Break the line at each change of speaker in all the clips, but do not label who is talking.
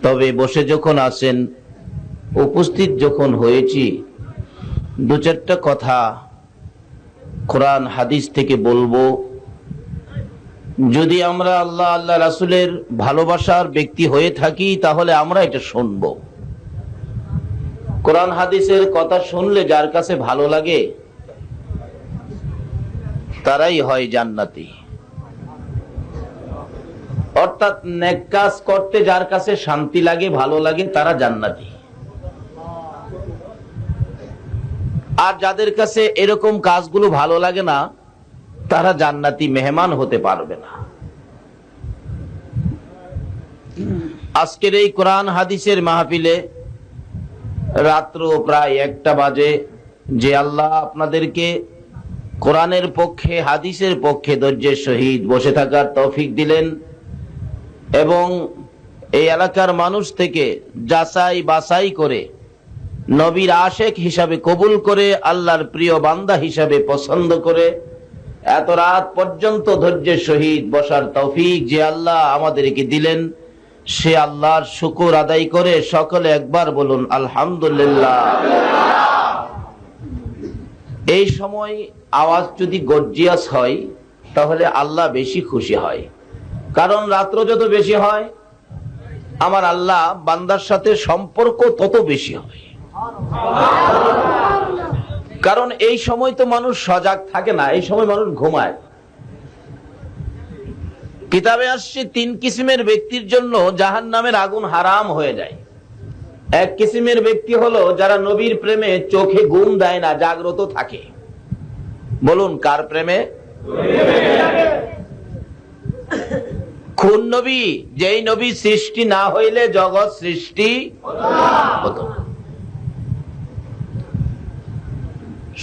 তবে বসে যখন আছেন, উপস্থিত যখন হয়েছি, দু চারটা কথা কোরআন হাদিস থেকে বলবো। যদি আমরা আল্লাহ আল্লাহ রাসূলের ভালোবাসার ব্যক্তি হয়ে থাকি তাহলে আমরা এটা শুনবো। কোরআন হাদিসের কথা শুনলে যার কাছে ভালো লাগে তারাই হয় জান্নাতি। অর্থাৎ নেক কাজ করতে যার কাছে শান্তি লাগে, ভালো লাগে, তারা জান্নাতি। আর যাদের কাছে এরকম কাজগুলো ভালো লাগে না, তারা জান্নাতি মেহমান হতে পারবে না। আজকের এই কোরআন হাদিসের মাহফিলে রাত্র প্রায় 1টা বাজে, যে আল্লাহ আপনাদেরকে কোরআনের পক্ষে, হাদিসের পক্ষে ধৈর্যের সহিত বসে থাকার তৌফিক দিলেন এবং এই এলাকার মানুষ থেকে যাচাই বাছাই করে নবীর আশেক হিসাবে কবুল করে, আল্লাহর প্রিয় বান্দা হিসাবে পছন্দ করে এত রাত পর্যন্ত ধৈর্যের সহিত বসার তৌফিক যে আল্লাহ আমাদেরকে দিলেন, সে আল্লাহর শুকর আদায় করে সকলে একবার বলুন আলহামদুলিল্লাহ। এই সময় আওয়াজ যদি গর্জিয়াস হয় তাহলে আল্লাহ বেশি খুশি হয়, কারণ রাত্র যত বেশি হয় আমার আল্লাহ বান্দার সাথে সম্পর্ক তত বেশি হয়। কারণ এই সময় তো মানুষ সজাগ থাকে না, এই সময় মানুষ ঘুমায়। কিতাবে আসছে 3 কিসিমের ব্যক্তির জন্য জাহান্নামের আগুন হারাম হয়ে যায়। এক কিসিমের ব্যক্তি হলো যারা নবীর প্রেমে চোখে ঘুম দেয় না, জাগ্রত থাকে। বলুন কার প্রেমে? কোন নবী? যেই নবী সৃষ্টি না হইলে জগৎ সৃষ্টি হতো না।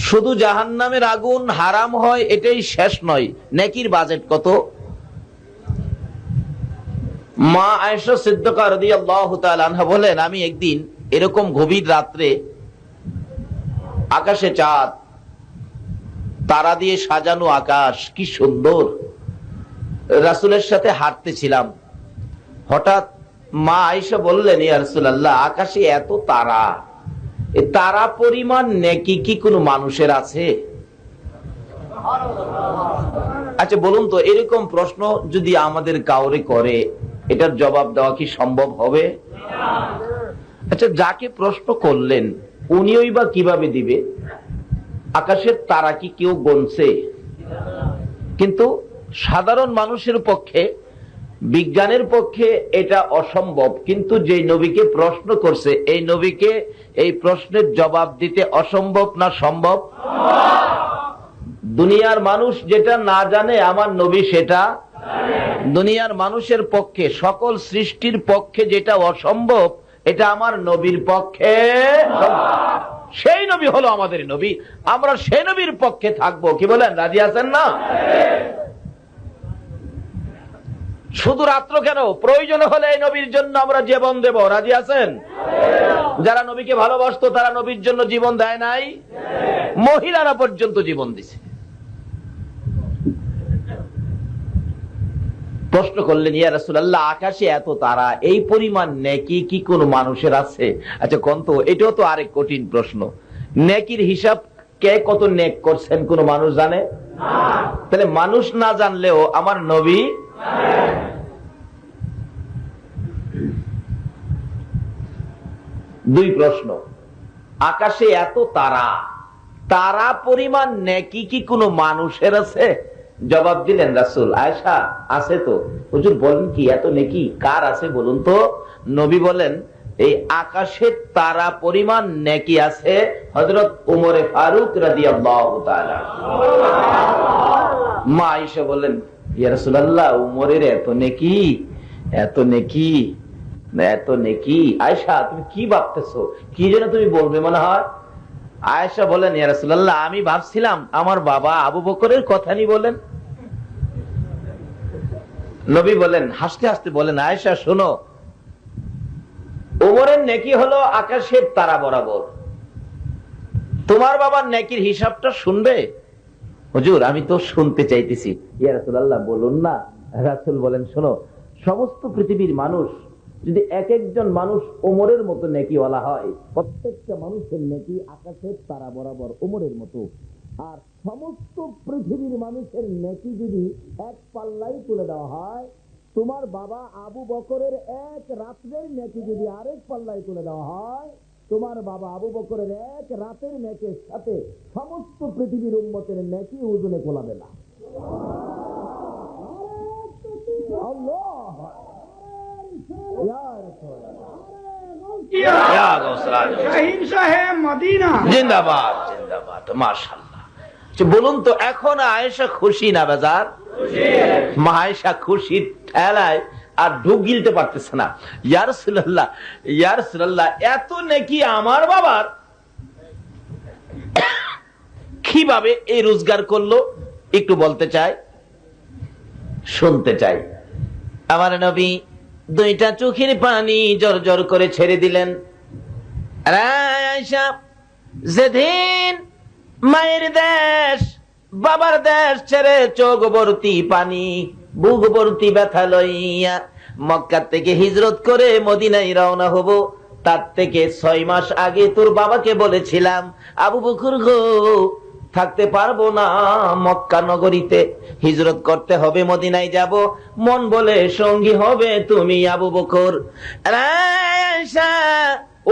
শুধু জাহান্নামের আগুন হারাম হয় এটাই শেষ নয়, নেকির বাজেট কত। মা আয়েশা সিদ্দিকা রাদিয়াল্লাহু তাআলা আনহা বলেন, আমি একদিন এরকম গভীর রাত্রে আকাশে চাঁদ, তারা দিয়ে সাজানো আকাশ, কি সুন্দর, রাসূলের সাথে হাঁটতেছিলাম। হঠাৎ মা আয়েশা বললেন, ইয়া রাসূলুল্লাহ, আকাশে এত তারা, এই তারা পরিমাণ নেকি কি কোনো মানুষের আছে? আচ্ছা বলুন তো, এরকম প্রশ্ন যদি আমাদের কাউরে করে, এটার জবাব দেওয়া কি সম্ভব হবে? আচ্ছা, যাকে প্রশ্ন করলেন উনিই বা কিভাবে দিবে? আকাশের তারা কি কেউ গণছে? কিন্তু সাধারণ মানুষের পক্ষে, বিজ্ঞানের পক্ষে এটা অসম্ভব। কিন্তু যে নবীকে প্রশ্ন করছে, এই নবীকে এই প্রশ্নের জবাব দিতে অসম্ভব না সম্ভব? দুনিয়ার মানুষ যেটা না জানে আমার নবী সেটা। দুনিয়ার মানুষের পক্ষে, সকল সৃষ্টির পক্ষে যেটা অসম্ভব, এটা আমার নবীর পক্ষে। সেই নবী হলো আমাদের নবী, আমরা সেই নবীর পক্ষে থাকবো। কি বলেন, রাজি আছেন না? শুধু রাত্র কেন, প্রয়োজন হলে এই নবীর জন্য আমরা জীবন দেব। রাজি আছেন? যারা নবীকে ভালোবাসতো তারা নবীর জন্য জীবন দেয় নাই? মহিলারা পর্যন্ত জীবন দিছে। প্রশ্ন করলেন, ইয়া রাসূলুল্লাহ, আকাশে এত তারা, এই পরিমাণ নেকি কি কোন মানুষের আছে? আচ্ছা কোন তো, এটাও তো আরেক কঠিন প্রশ্ন। নেকির হিসাব কে কত নেক করছেন কোন মানুষ জানে? তাহলে মানুষ না জানলেও আমার নবী। দুই প্রশ্ন, আকাশে এত তারা, তারা পরিমাণ নেকি কি কোনো মানুষের আছে? জবাব দিলেন রাসূল, আয়েশা আছে তো। হুজুর বলেন কি, এত নেকি কার আছে বলুন তো? নবী বলেন, এই আকাশের তারা পরিমাণ নেকি আছে হযরত উমরে ফারুক রাদিয়াল্লাহু তাআলা। মা আয়েশা বলেন, ইয়া রাসূলুল্লাহ, উমরের এত নেকি, এত নেকি, এত নেকি। আয়েশা তুমি কি ভাবতেছো? কি যেন তুমি বলবে মনে হয়। আয়েশা বলেন, ইয়া রাসূলুল্লাহ, আমি ভাবছিলাম আমার বাবা আবু বকরের কথা নি বলেন। নবী বলেন, হাসতে হাসতে বলেন, আয়েশা শোনো, ওমরের নেকি হলো আকাশের তারা বরাবর, তোমার বাবার নেকির হিসাবটা শুনবে? হুজুর আমি তো শুনতে চাইতেছি। ইয়া রাসূলুল্লাহ বলুন না। রাসূল বলেন, শোনো, সমস্ত পৃথিবীর মানুষ যদি এক একজন মানুষ ওমরের মতো নেকিওয়ালা হয়, প্রত্যেকটা মানুষের নেকি আকাশের তারা বরাবর ওমরের মতো। আর সমস্ত পৃথিবীর মানুষের নেকি যদি এক পাল্লাই তুলে দেওয়া হয়, তোমার বাবা আবু বকরের এক রাত্রের নেকি যদি আরেক পাল্লাই তুলে দেওয়া হয়, তোমার বাবা আবু বকরের এক রাতের নেকের সাথে সমস্ত পৃথিবীর উম্মতের নেকি ওজনে কোলাবে না। জিন্দাবাদ জিন্দাবাদ, মাশাআল্লাহ। বলুন তো, এখন আয়েশা খুশি না বেজার? মা আয়েশা খুশির ঠেলায় আর ঢুক গিলতে পারতেছে না। ইয়া রাসূলুল্লাহ, ইয়া রাসূলুল্লাহ, এত নেকি আমার বাবার কিভাবে এই রোজগার করলো একটু বলতে চাই, শুনতে চাই। আমার নবী দুইটা চোখের পানি জর জর করে ছেড়ে দিলেন। আয়েশা, যেদিন মায়ের দেশ বাবার দেশ ছেড়ে চোখ ভর্তি পানি বুক ভর্তি ব্যথা লইয়া মক্কা থেকে হিজরত করে মদিনায় রওনা হব, তার থেকে 6 মাস আগে তোর বাবাকে বলেছিলাম, আবু বকর গো, থাকতে পারবো না মক্কা নগরীতে, হিজরত করতে হবে, মদিনায় যাব, মন বলে সঙ্গী হবে তুমি আবু বকর। আয়েশা,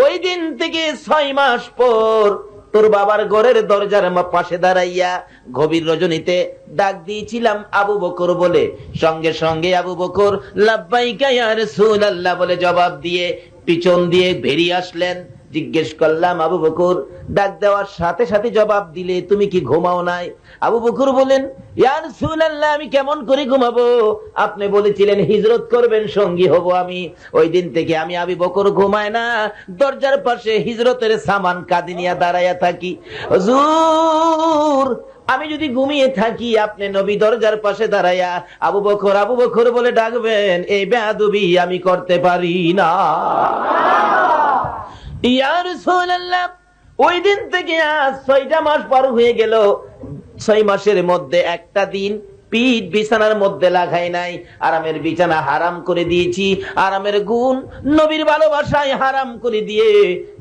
ওই দিন থেকে 6 মাস পর তোর বাবার ঘরের দরজার পাশে দাঁড়াইয়া গভীর রজনীতে ডাক দিয়েছিলাম আবু বকর বলে, সঙ্গে সঙ্গে আবু বকর লাব্বাইকা ইয়া রাসূলুল্লাহ বলে জবাব দিয়ে পিছন দিয়ে বেরিয়ে আসলেন। জিজ্ঞেস করলাম, আবু বকর, ডাক দেওয়ার সাথে সাথে জবাব দিলে, তুমি কি ঘুমাও নাই? আবু বকর বলেন, ইয়া রাসূলুল্লাহ, আমি কেমন করে ঘুমাবো? আপনি বলেছিলেন হিজরত করবেন, সঙ্গী হব আমি। ওই দিন থেকে আমি আবু বকর ঘুমায় না, দরজার পাশে হিজরতের সামান কাঁধে নিয়ে দাঁড়াইয়া থাকি। হুজুর, আমি যদি ঘুমিয়ে থাকি, আপনি নবী দরজার পাশে দাঁড়াইয়া আবু বকর আবু বকর বলে ডাকবেন, এই বেয়াদবি আমি করতে পারি না। ইয়া রাসূলুল্লাহ, ওই দিন থেকে আজ 6টা মাস পার হয়ে গেল। 6 মাসের মধ্যে একটা দিন পিঠ বিছানার মধ্যে লাগাই নাই। আরামের বিছানা হারাম করে দিয়েছি, আরামের গুণ নবীর ভালোবাসায় হারাম করে দিয়ে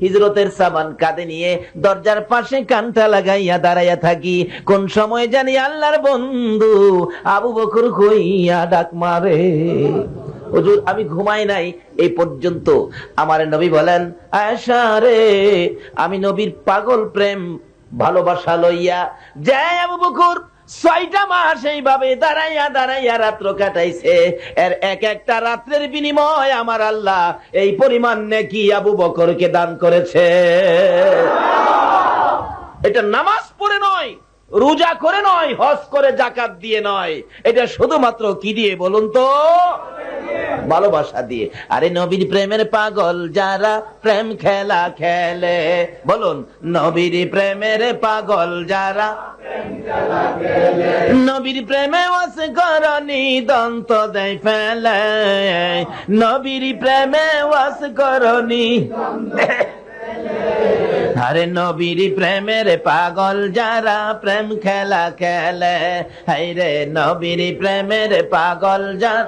হিজরতের সামান কাঁধে নিয়ে দরজার পাশে কানটা লাগাইয়া দাঁড়াইয়া থাকি। কোন সময় জানি আল্লাহর বন্ধু আবু বকর কইয়া ডাক মারে। হুজুর, আমি ঘুমাই নাই এই পর্যন্ত। আমার নবী বলেন, আয়েশা রে, আমি নবীর পাগল প্রেম ভালোবাসা লইয়া যাই আবু বকর 6টা মাস এইভাবে দাঁড়াইয়া দাঁড়াইয়া রাত্র কাটাইছে। এর এক একটা রাত্রের বিনিময় আমার আল্লাহ এই পরিমাণ নেকি আবু বকরকে দান করেছে। এটা নামাজ পড়ে নয়, রোজা করে নয়, হজ করে, জাকাত দিয়ে নয়, এটা শুধুমাত্র কি দিয়ে বলুন তো? ভালোবাসা দিয়ে। আরে নবীর প্রেমের পাগল যারা প্রেম খেলা খেলে, বলুন, নবীর প্রেমের পাগল যারা নবীর প্রেমে ওয়াস করনি দন্ত দেয় ফেলে, নবীর প্রেমে ওয়াস করনি। আরে নবীর প্রেমের পাগল যারা প্রেম খেলা খেলে, হায়রে নবীর প্রেমের পাগল যারা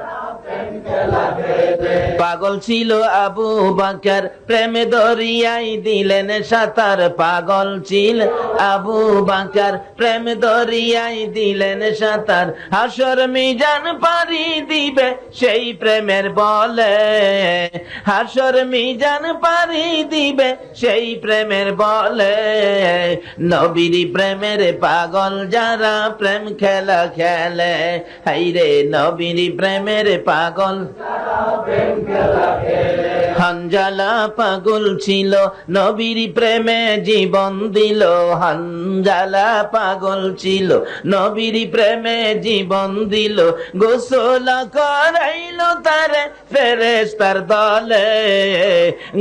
পাগল ছিল আবু বকর, প্রেমে দরিয়াই দিলেন সাঁতার। পাগল ছিল আবু বকর, প্রেম দরিয়াই দিলেন সাঁতার। হাসর মিজান পারি দিবে সেই প্রেমের বলে, হাসর মিজান পারি দিবে সেই প্রেমের বলে। নবীর প্রেমের পাগল যারা প্রেম খেলা খেলে, হায়রে নবীর প্রেমের পাগল। হানজালা পাগল ছিল নবীর প্রেমে জীবন দিল, হানজালা পাগল ছিল নবীর প্রেমে জীবন দিল। গোসল করাইল তারে ফেরেশতার দলে,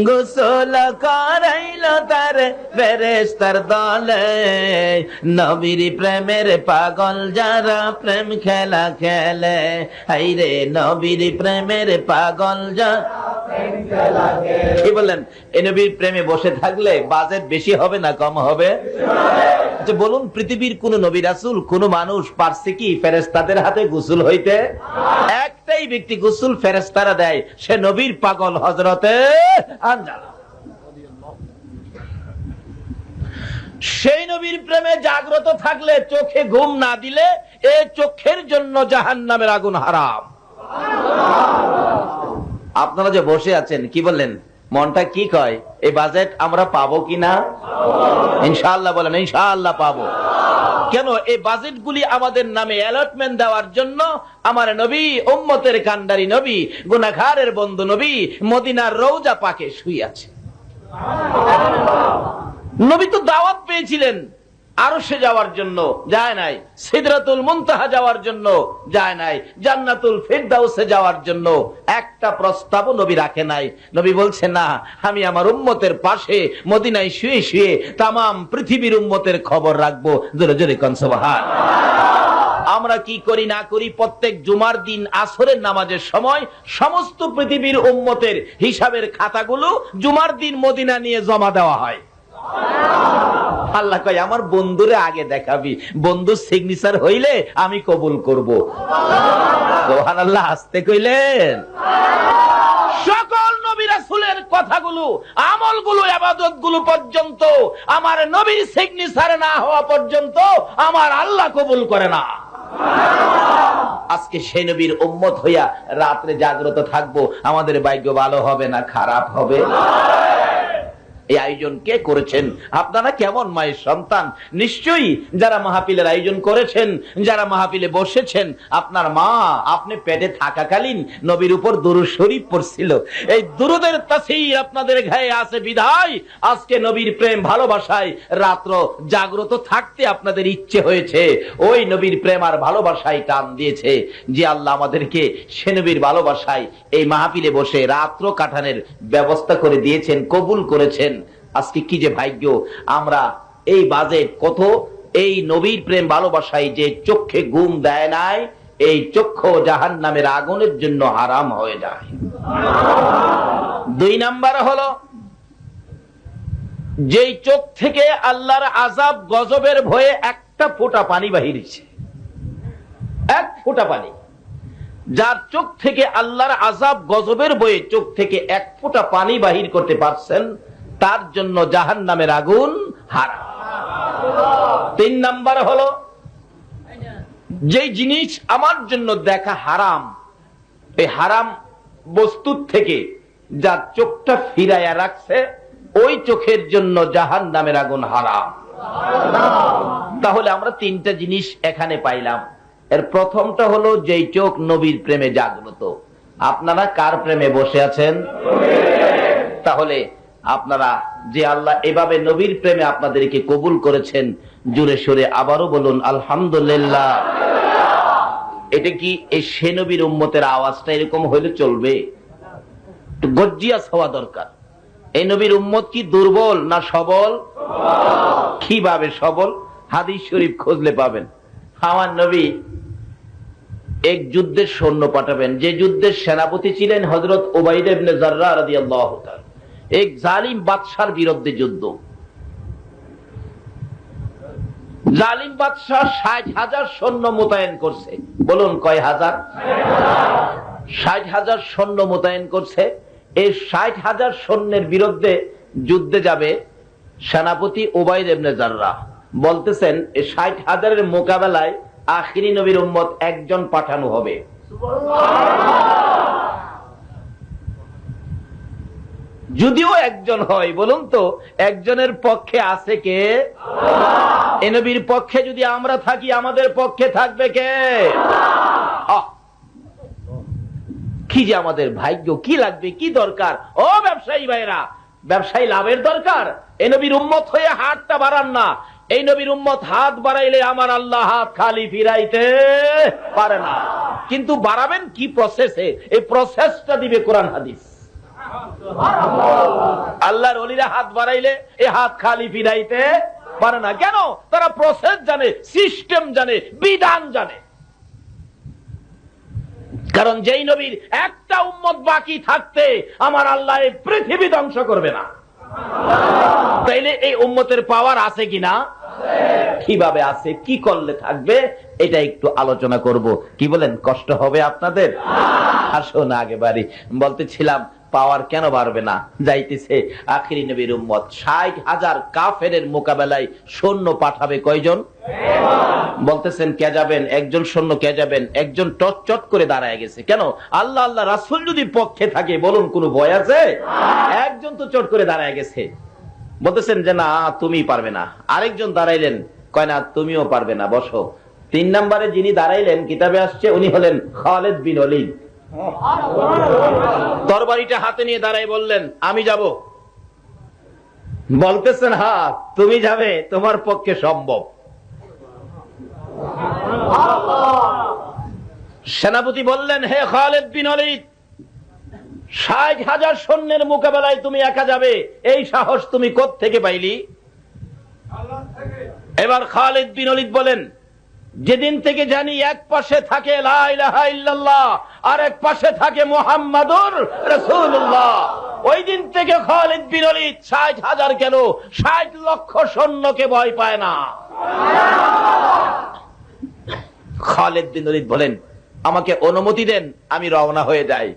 গোসল করাইল তারে ফেরেশতার দলে। নবীর প্রেমের পাগল যারা প্রেম খেলা খেলে, হায়রে নবীর প্রেমের পাগল যারা। কি বলেন? এই নবীর প্রেমে বসে থাকলে বাজেট বেশি হবে না কম হবে? আচ্ছা বলুন, পৃথিবীর কোন নবী রাসূল কোন মানুষ পারছে কি ফেরেশতাদের হাতে গোসল হইতে? একটাই ব্যক্তি গোসল ফেরেশতারা দেয়, সে নবীর পাগল হযরতে হানজালা। সেই নবীর প্রেমে জাগ্রত থাকলে, চোখে ঘুম না দিলে এই চোখের জন্য জাহান্নামের আগুন হারাম। আপনারা যে বসে আছেন, কি বললেন, মনটা কি কয়, এই বাজেট আমরা পাবো কিনা? ইনশাআল্লাহ বলেন, ইনশাআল্লাহ পাবো। কেন? এই বাজেটগুলি আমাদের নামে অ্যালটমেন্ট দেওয়ার জন্য আমার নবী, উম্মতের কান্ডারি নবী, গুনাহগারের বন্ধু নবী মদিনার রওজা পাকে শুয়ে আছে। নবী তো দাওয়াত পেয়েছিলেন আরশে যাওয়ার জন্য, যায় নাই। সিদরাতুল মুনতাহা যাওয়ার জন্য যায় নাই। জান্নাতুল ফিরদাউসে যাওয়ার জন্য একটা প্রস্তাবও নবী রাখে নাই। নবী বলছে, না, আমি আমার উম্মতের পাশে মদিনায় শুয়ে শুয়ে তামাম পৃথিবীর উম্মতের খবর রাখবো। জোরে জোরে কোন সুবহান। আমরা কি করি না করি, প্রত্যেক জুমার দিন আসরের নামাজের সময় সমস্ত পৃথিবীর উম্মতের হিসাবের খাতাগুলো জুমার দিন মদিনা নিয়ে জমা দেওয়া হয়। আল্লাহ কয়, আমার বন্ধুরে আগে দেখাবি, বন্ধু সিগনেচার হইলে আমি কবুল করব। সুবহানাল্লাহ, আসতে কইলেন। সকল নবী রাসূলের কথাগুলো, আমলগুলো, ইবাদতগুলো পর্যন্ত আমার নবীর সিগনেচার না হওয়া পর্যন্ত আমার আল্লাহ কবুল করে না। আজকে সেই নবীর উম্মত হইয়া রাত্রে জাগ্রত থাকবো, আমাদের ভাগ্য ভালো হবে না খারাপ হবে? এই আয়োজন কে করেছেন? আপনারা কেমন মায়ের সন্তান? নিশ্চয়ই যারা মাহফিলের আয়োজন করেছেন, যারা মাহফিলে বসেছেন, আপনার মা আপনি পেটে থাকাকালীন নবীর উপর দুরূদ শরীফ পড়ছিল। এই দুরূদের তাসীর আপনাদের গায়ে আছে বিধায় আজকে নবীর প্রেম ভালোবাসায় রাত্র জাগ্রত থাকতে আপনাদের ইচ্ছে হয়েছে। ওই নবীর প্রেম আর ভালোবাসায় টান দিয়েছে যে আল্লাহ আমাদেরকে সে নবীর ভালোবাসায় এই মাহফিলে বসে রাত্র কাটানোর ব্যবস্থা করে দিয়েছেন, কবুল করেছেন। আজকে কি যে ভাগ্য আমরা! এই বাজেট কত! এই নবীর প্রেম ভালোবাসায় যে চোখে ঘুম দেয় নাই, এই চক্ষু জাহান্নামের আগুনের জন্য হারাম হয়ে যায়। 2 নাম্বার হলো, যেই চোখ থেকে আল্লাহর আযাব গজবের ভয়ে একটা ফোঁটা পানি বাহিরেছে, এক ফোঁটা পানি। যার চোখ থেকে আল্লাহর আযাব গজবের ভয়ে চোখ থেকে এক ফোঁটা পানি বাহির করতে পারছেন, তার জন্য জাহান্নামের আগুন হারাম। 3 নাম্বার হলো, যে জিনিস আমার জন্য দেখা হারাম, এই হারাম বস্তু থেকে যার চোখটা ফিরাইয়া রাখছে, ওই চোখের জন্য জাহান্নামের আগুন হারাম। তাহলে আমরা 3টা জিনিস এখানে পাইলাম। এর প্রথমটা হলো, যেই চোখ নবীর প্রেমে জাগ্রত। আপনারা কার প্রেমে বসে আছেন? তাহলে আপনারা যে আল্লাহ এভাবে নবীর প্রেমে আপনাদেরকে কবুল করেছেন, জোরে সোরে আবারও বলুন আলহামদুলিল্লাহ। এটা কি এই সে নবীর উম্মতের আওয়াজটা এরকম হইলে চলবে? একটু গর্জিয়াস হওয়া দরকার। এই নবীর উম্মত কি দুর্বল না সবল? কিভাবে সবল? হাদিস শরীফ খুঁজলে পাবেন। আমার নবী এক যুদ্ধের সৈন্য পাঠাবেন, যে যুদ্ধের সেনাপতি ছিলেন হযরত উবাইদা ইবনে জাররাহ রাদিয়াল্লাহু তাআলা। এক জালিম বাদশার বিরুদ্ধে যুদ্ধ। জালিম বাদশা 60,000 সৈন্য মোতায়েন করছে। বলুন কয় হাজার? 60,000 সৈন্য মোতায়েন করছে। এই 60,000 সৈন্যের বিরুদ্ধে যুদ্ধে যাবে সেনাপতি উবাইদা ইবনে জাররাহ। বলতেছেন এই 60,000-এর মোকাবেলায় আখিরি নবীর উম্মত একজন পাঠানো হবে। যদিও একজন হয়, বলুন তো একজনের পক্ষে আছে কে? এ নবীর পক্ষে যদি আমরা থাকি, আমাদের পক্ষে থাকবে কে? কি যে আমাদের ভাগ্য! কি লাগবে, কি দরকার? ও ব্যবসায়ী ভাইরা, ব্যবসায়ী লাভের দরকার। এ নবীর উম্মত হয়ে হাতটা বাড়ান না। এই নবীর উম্মত হাত বাড়াইলে আমার আল্লাহ হাত খালি ফিরাইতে পারে না। কিন্তু বাড়াবেন কি প্রসেসে? এই প্রসেসটা দিবে কোরআন হাদিস। আল্লাহর ওলিরা হাত বাড়াইলে এই হাত খালি ফিরাইতে পারে না। কেন? তারা প্রসেস জানে, সিস্টেম জানে, বিধান জানে। কারণ যেই নবীর একটা উম্মত বাকি থাকতে আমার আল্লাহ এই পৃথিবী ধ্বংস করবে না। তাইলে এই উম্মতের পাওয়ার আছে কিনা? কিভাবে আছে, কি করলে থাকবে, এটা একটু আলোচনা করব। কি বলেন, কষ্ট হবে আপনাদের? আসুন আগে বাড়ি। বলতেছিলাম পাওয়ার কেন বাড়বে না? যাইতেছে আখিরি নবীর উম্মত, 60,000 কাফেরের মোকাবেলায় সৈন্য পাঠাবে কয়জন? বলতেছেন কে যাবেন? একজন সৈন্য কে যাবেন? একজন টট করে দাঁড়ায় গেছে। কেন? আল্লাহ আল্লাহ রাসূল যদি পক্ষে থাকে বলুন কোনো ভয় আছে? একজন তো চট করে দাঁড়ায় গেছে। বলতেছেন যে না তুমি পারবে না। আরেকজন দাঁড়াইলেন, কয় না তুমিও পারবে না, বসো। 3 নম্বরে যিনি দাঁড়াইলেন কিতাবে আসছে উনি হলেন খালিদ বিন ওলীদ। তরবারিটা হাতে নিয়ে দাঁড়াই বললেন আমি যাব। বলতেছেন হ্যাঁ তুমি যাবে, তোমার পক্ষে সম্ভব। সেনাপতি বললেন হে খালিদ বিন ওলীদ, 60,000 সৈন্যের মোকাবেলায় তুমি একা যাবে, এই সাহস তুমি কোত্থেকে পাইলি? এবার খালিদ বিন ওলীদ বলেন যেদিন থেকে জানি এক পাশে থাকে লা ইলাহা ইল্লাল্লাহ আর এক পাশে থাকে মুহাম্মাদুর রাসূলুল্লাহ, ওই দিন থেকে খালিদ বিন ওলীদ 60,000 কেন 60 লক্ষ সৈন্যকে ভয় পায় না। খালিদ বিন ওলীদ বলেন আমাকে অনুমতি দেন, আমি রওনা হয়ে যাই।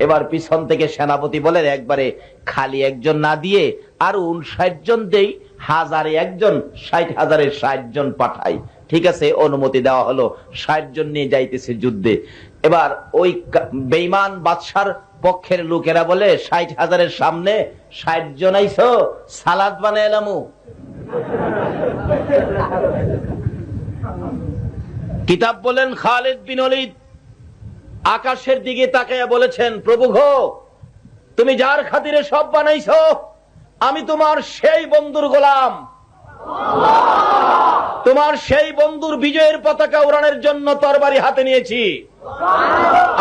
এবার পিছন থেকে সেনাপতি বলেন একবারে খালি একজন না দিয়ে আর 59 জন দেই, 1000-এ একজন, 60,000-এ 60 জন পাঠাই। ঠিক আছে, অনুমতি দেওয়া হলো। 60 জন নিয়ে যাইতেছে যুদ্ধে। এবার ওই বেঈমান বাদশার পক্ষের লোকেরা বলে 60,000-এর সামনে 60 জন আইছো, সালাদ বানাইলামু। কিতাব বলেন খালিদ বিন ওলীদ আকাশের দিকে তাকায়া বলেছেন প্রভু গো, তুমি যার খাতিরে সব বানাইছো, আমি তোমার সেই বন্ধুর গোলাম, তোমার সেই বন্ধুর বিজয়ের পতাকা উড়ানোর জন্য তরবারি হাতে নিয়েছি।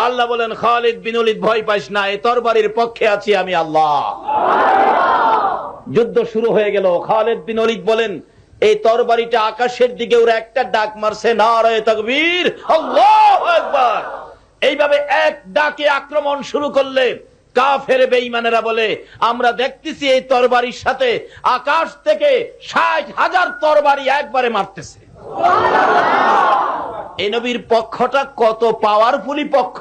আল্লাহ বলেন খালিদ বিন ওলীদ ভয় পাইস না, এই তরবারির পক্ষে আছি আমি আল্লাহ। যুদ্ধ শুরু হয়ে গেল। খালিদ বিন ওলীদ বলেন এই তরবারিটা আকাশের দিকে ওরা একটা ডাক মারছে, নারায়ে তাকবীর, আল্লাহু আকবার। এইভাবে এক ডাকে আক্রমণ শুরু করলে কাফের বেঈমানেরা বলে আমরা দেখতেছি এই তরবারির সাথে আকাশ থেকে 60,000 তরবারি একবারে মারতেছে। এই নবীর পক্ষটা কত পাওয়ারফুলি পক্ষ।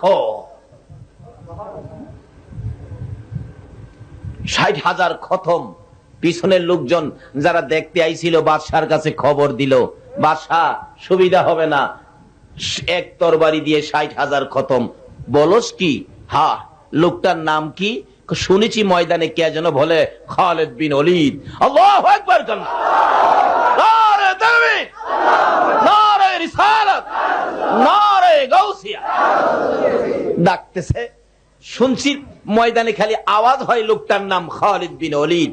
60,000 খতম। পিছনের লোকজন যারা দেখতে আইছিল বাদশার কাছে খবর দিল বাদশা সুবিধা হবে না, এক তরবারি দিয়ে 60,000 খতম। বলস কি? হ্যাঁ। লোকটার নাম কি? শুনেছি ময়দানে কে যেন বলে খালিদ বিন ওলীদ। আল্লাহু আকবার। নারে তাকবীর, নারে রিসালাত, নারে গাউসিয়া ডাকতেছে। শুনছি ময়দানে খালি আওয়াজ হয়, লোকটার নাম খালিদ বিন ওলীদ।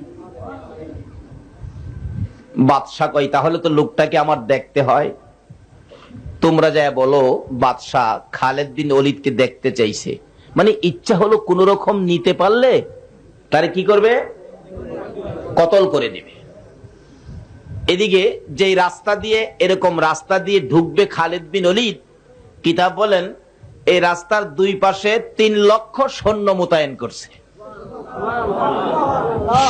বাদশা কই তাহলে তো লোকটাকে আমার দেখতে হয়। তোমরা যা বলো বাদশা খালিদ বিন ওলীদকে দেখতে চাইছে, মানে ইচ্ছা হলো কোন রকম নিতে পারলে তারে কি করবে? কতল করে দিবে। এদিকে যে রাস্তা দিয়ে এরকম রাস্তা দিয়ে ঢুকবে খালিদ বিন ওলীদ, কিতাব বলেন এই রাস্তার দুই পাশে 3 লক্ষ সৈন্য মোতায়েন করছে।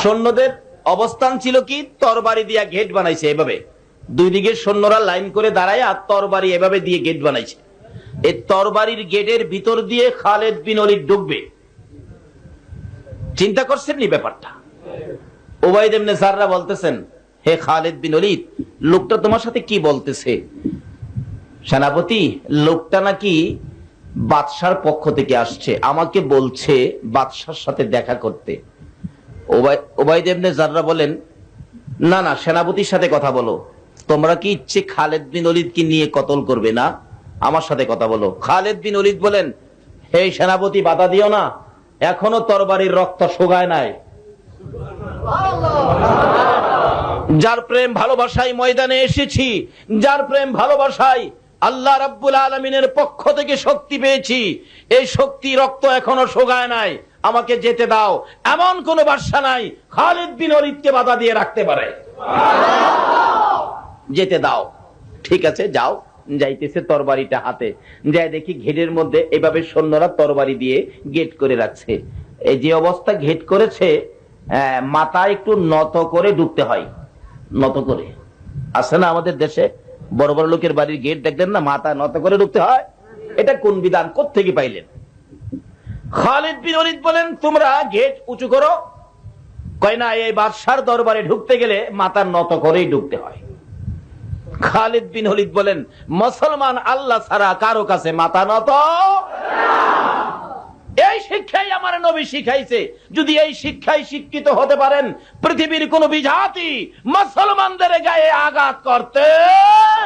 সৈন্যদের অবস্থান ছিল কি? তরবারি দিয়া গেট বানাইছে। এভাবে দুই দিকে সৈন্যরা লাইন করে দাঁড়ায় আর তরবারি এভাবে দিয়ে গেট বানাইছে। এই তরবারির গেটের ভিতর দিয়ে খালিদ বিন ওলীদ ঢুকবে। চিন্তা করছেন নি ব্যাপারটা? উবাইদ ইবনে জাররা বলতেছেন হে খালিদ বিন ওলীদ, লোকটা তোমার সাথে কি বলতেছে? সেনাপতি লোকটা নাকি বাদশার পক্ষ থেকে আসছে, আমাকে বলছে বাদশার সাথে দেখা করতে। উবাইদ ইবনে জাররা বলেন না না, সেনাপতির সাথে কথা বলো। তোমরা কি ইচ্ছে খালিদ বিন ওলীদকে নিয়ে কতল করবে না? আমার সাথে কথা বলো। খালিদ বিন ওলীদ বলেন হে সেনাপতি বাধা দিও না, এখনো তরবারির রক্ত শুকায় নাই। যার প্রেম ভালোবাসায় ময়দানে এসেছি, যার প্রেম ভালোবাসায় আল্লাহ রাব্বুল আলামিনের পক্ষ থেকে শক্তি পেয়েছি, এই শক্তি রক্ত এখনো শুকায় নাই, আমাকে যেতে দাও। এমন কোন বাদশা নাই খালিদ বিন ওলীদকে বাধা দিয়ে রাখতে পারে। যেতে দাও। ঠিক আছে যাও। যাইতেছে তরবারিটা হাতে, যাই দেখি ঘেটের মধ্যে এভাবে সৈন্যরা তরবারি দিয়ে গেট করে রাখছে। এই যে অবস্থা ঘেট করেছে, মাথা একটু নত করে ঢুকতে হয়, নত করে। আছে না আমাদের দেশে? বড় বড় লোকের বাড়ির গেট দেখলেন না, মাথা নত করে ঢুকতে হয়। এটা কোন বিধান, কোত্থেকে পাইলেন? খালিদ বিন ওলীদ বলেন, তোমরা গেট উঁচু করো। কয় না, এই বাদশার দরবারে ঢুকতে গেলে মাথা নত করেই ঢুকতে হয়। খালিদ বিন ওলীদ বলেন, মুসলমান আল্লাহ ছাড়া কারো কাছে মাথা নত। এই শিক্ষাই আমার নবী শিখাইছে। যদি এই শিক্ষায় শিক্ষিত হতে পারেন, পৃথিবীর কোন বিজাতি মুসলমানদের গায়ে আঘাত করতে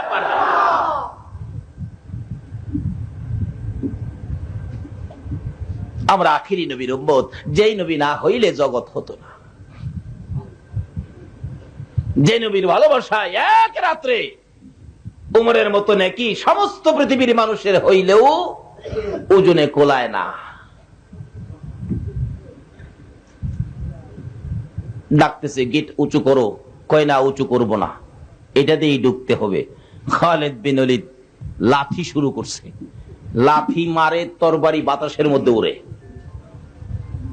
পারে না। আমরা আখিরি নবীর উম্মত, যেই নবী না হইলে জগৎ হতো না। যে নবীর ভালোবাসায় এক রাত্রে উমরের মতো নাকি সমস্ত পৃথিবীর মানুষের হইলেও ওজনে কোলায় না। ডাকতেছে, গেট উঁচু করো। কয় না, উঁচু করব না, এটা দিয়েই ঢুকতে হবে। খালিদ বিন ওলীদ লাঠি শুরু করছে। লাঠি মারে, তরবারি বাতাসের মধ্যে উড়ে,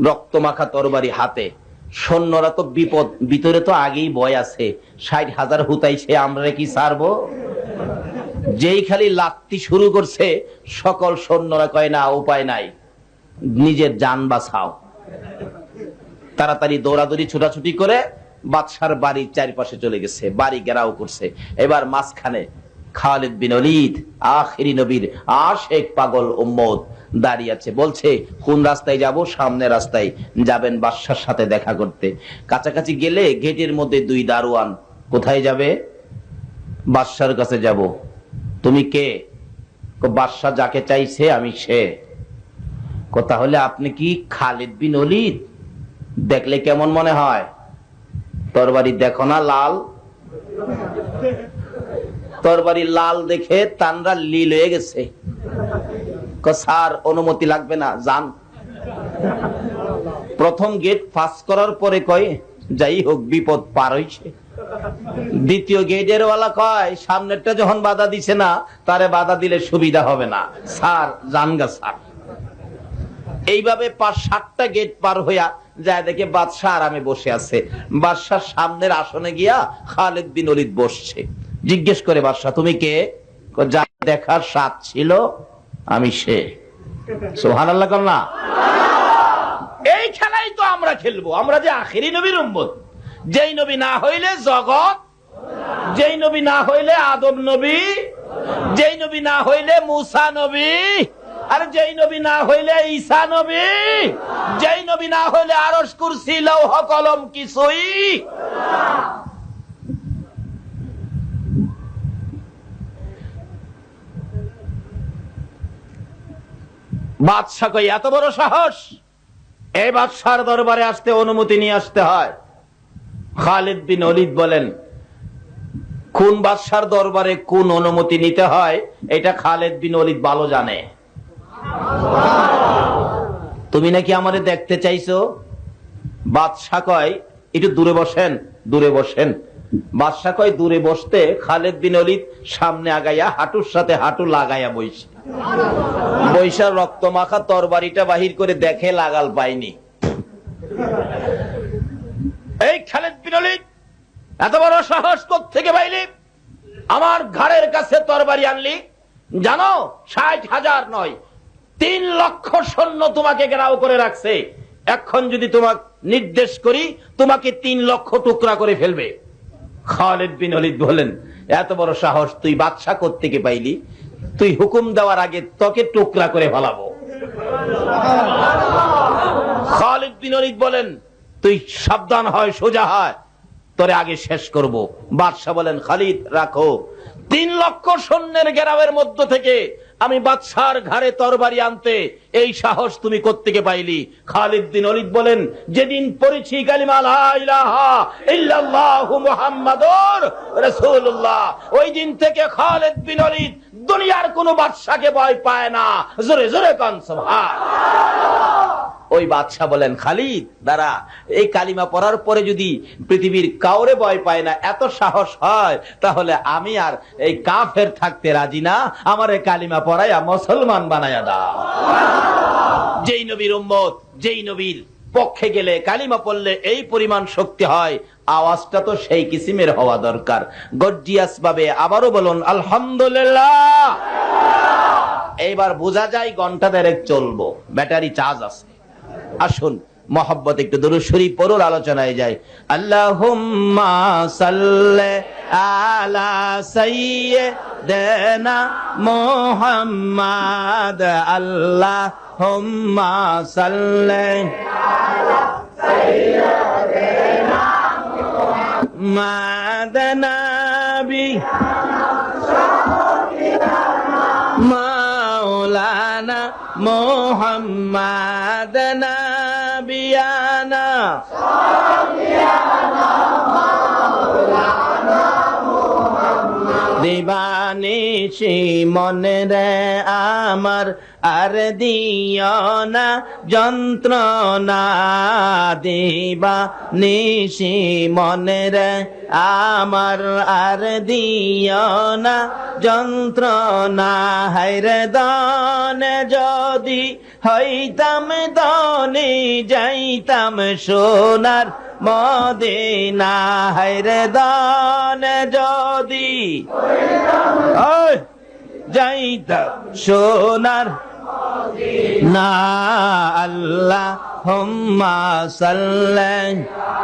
রক্তমাখা তরবারি হাতে। সৈন্যরা তো বিপদ, ভিতরে তো আগেই ভয় আছে। 60,000 হুতাইছে, আমরা কি ছাড়বো? যেই খালি লাঠি শুরু করছে, সকল সৈন্যরা কয় না, উপায় নাই, নিজের জান বাঁচাও। তাড়াতাড়ি দৌড়াদৌড়ি ছুটাছুটি করে বাদশার বাড়ির চারপাশে চলে গেছে, বাড়ি ঘেরাও করছে। এবার মাঝখানে খালিদ বিন ওলীদ, আখিরি নবীর আশেক পাগল উম্মত দাঁড়িয়ে আছে। বলছে, কোন রাস্তায় যাব? সামনে রাস্তায় যাবেন বাদশার সাথে দেখা করতে। কাছাকাছি গেলে গেটের মধ্যে 2 দারোয়ান। কোথায় যাবে? বাদশার কাছে যাব। তুমি কে? বাদশা যাকে চাইছে আমি সে। তাহলে আপনি কি খালিদ বিন ওলীদ? দেখলে কেমন মনে হয়? তরবারি দেখো না লাল? তরবারি লাল দেখে তানরা লীল হয়ে গেছে। স্যার, অনুমতি লাগবে না, যান। প্রথম গেট পাস করার পরে কয়, যাই হোক, বিপদ পার হইছে। দ্বিতীয় গেটের ওয়ালা কয়, সামনেরটা যখন বাধা দিছে না, তারে বাধা দিলে সুবিধা হবে না, স্যার জানগা স্যার। এইভাবে 5-7টা গেট পার হইয়া যায়, দেখে বাদশাহ আরামে বসে আছে। বাদশার সামনের আসনে গিয়া খালিদ বিন ওলীদ বসছে। জিজ্ঞেস করে, বাদশাহ তুমি কে? যা দেখার স্বাদ ছিল আমি সে। সুবহানাল্লাহ কর না। এই খেলাই তো আমরা খেলবো। আমরা যে আখিরি নবীর উম্মত, যেই নবী না হইলে জগৎ, যেই নবী না হইলে আদম নবী, যেই নবী না হইলে মুসা নবী, আর যেই নবী না হইলে ঈসা নবী, যেই নবী না হইলে আরশ কুরসি লৌহ কলম কিছুই। বাদশা কই, এত বড় সাহস! এই বাদশার দরবারে আসতে অনুমতি নিয়ে আসতে হয়। খালিদ বিন ওলীদ বলেন, কোন বাদশার দরবারে কোন অনুমতি নিতে হয় এটা খালিদ বিন ওলীদ ভালো জানে। তুমি নাকি আমারে দেখতে চাইছো? বাদশা কয়, একটু দূরে বসেন, দূরে বসেন। বাদশা কয় দূরে বসতে, খালিদ বিন ওলীদ সামনে আগাইয়া হাঁটুর সাথে হাঁটু লাগাইয়া বইছে। বৈশার রক্তমাখা তরবারিটা বাহির করে দেখে, লাগাল পায়নি। এই খালিদ বিন ওলীদ, এত বড় সাহস কোত্থেকে পাইলি? আমার ঘাড়ের কাছে তরবারি আনলি? জানো 60,000 নয়, 3 লক্ষ সৈন্য তোমাকে ঘেরাও করে রাখছে। এখন যদি তোমাকে নির্দেশ করি, তোমাকে 3 লক্ষ টুকরা করে ফেলবে। খালিদ বিন ওলীদ বলেন, এত বড় সাহস তুই বাদশা কোত্থেকে পাইলি? তুই হুকুম দেওয়ার আগে তোকে টুকরা করে ফেলাবো। খালিদ বিন ওলীদ বলেন, তুই সাবধান হয়, সোজা হয়, তোরে আগে শেষ করব। বাদশা বলেন, খালিদ রাখো। 3 লক্ষ সৈন্যের ঘেরাওয়ের মধ্য থেকে আমি বাদশার ঘাড়ে তরবারি আনতে এই সাহস তুমি কোত্থেকে পাইলি? খালিদ বিন ওলীদ বলেন, যেদিন পড়েছি কালিমা লা ইলাহা ইল্লাল্লাহু মুহাম্মাদুর রাসূলুল্লাহ, ওই দিন থেকে খালিদ বিন ওলীদ দুনিয়ার কোন বাদশাকে ভয় পায় না। জোরে জোরে কান সুবহানাল্লাহ। ওই বাদশা বলেন, খালিদ দাঁড়া, এই কালিমা পড়ার পরে যদি পৃথিবীর কাউরে ভয় পায় না, এত সাহস হয়, তাহলে আমি আর এই কাফের থাকতে রাজি না। আমার এই কালিমা পড়াইয়া মুসলমান বানাইয়া দাও। যেই নবীর উম্মত, যেই নবীর পক্ষে গেলে, কালিমা পড়লে এই পরিমাণ শক্তি হয়, আওয়াজটা তো সেই কিসিমের হওয়া দরকার, গর্জিয়াস ভাবে। আবারও বলুন আলহামদুলিল্লাহ। এইবার বোঝা যায় ঘন্টা দেড়েক চলবো, ব্যাটারি চার্জ আছে। আসুন মোহাব্বত একটু দুরূদ শরীফ পড়ুন, আলোচনায় যায়। আল্লাহুম্মা সাল্লি আলা সাইয়্যিদিনা মুহাম্মাদ। আল্লাহুম্মা সাল্লি আলা সাইয়্যিদিনা মুহাম্মাদ নবী মাওলানা মুহাম্মাদ নবিয়ানা দিবানিশি মনে রে আমার আর দিও না যন্ত্রণা, দিবানিশি মনে রে আমার আর দিও না যন্ত্রণা। হায়রে দানে যদি হইতাম ধনী, যাইতাম সোনার মদিনা। হায়রে দানে যদি যাইতাম সোনার না। আল্লাহুম্মা সাল্লি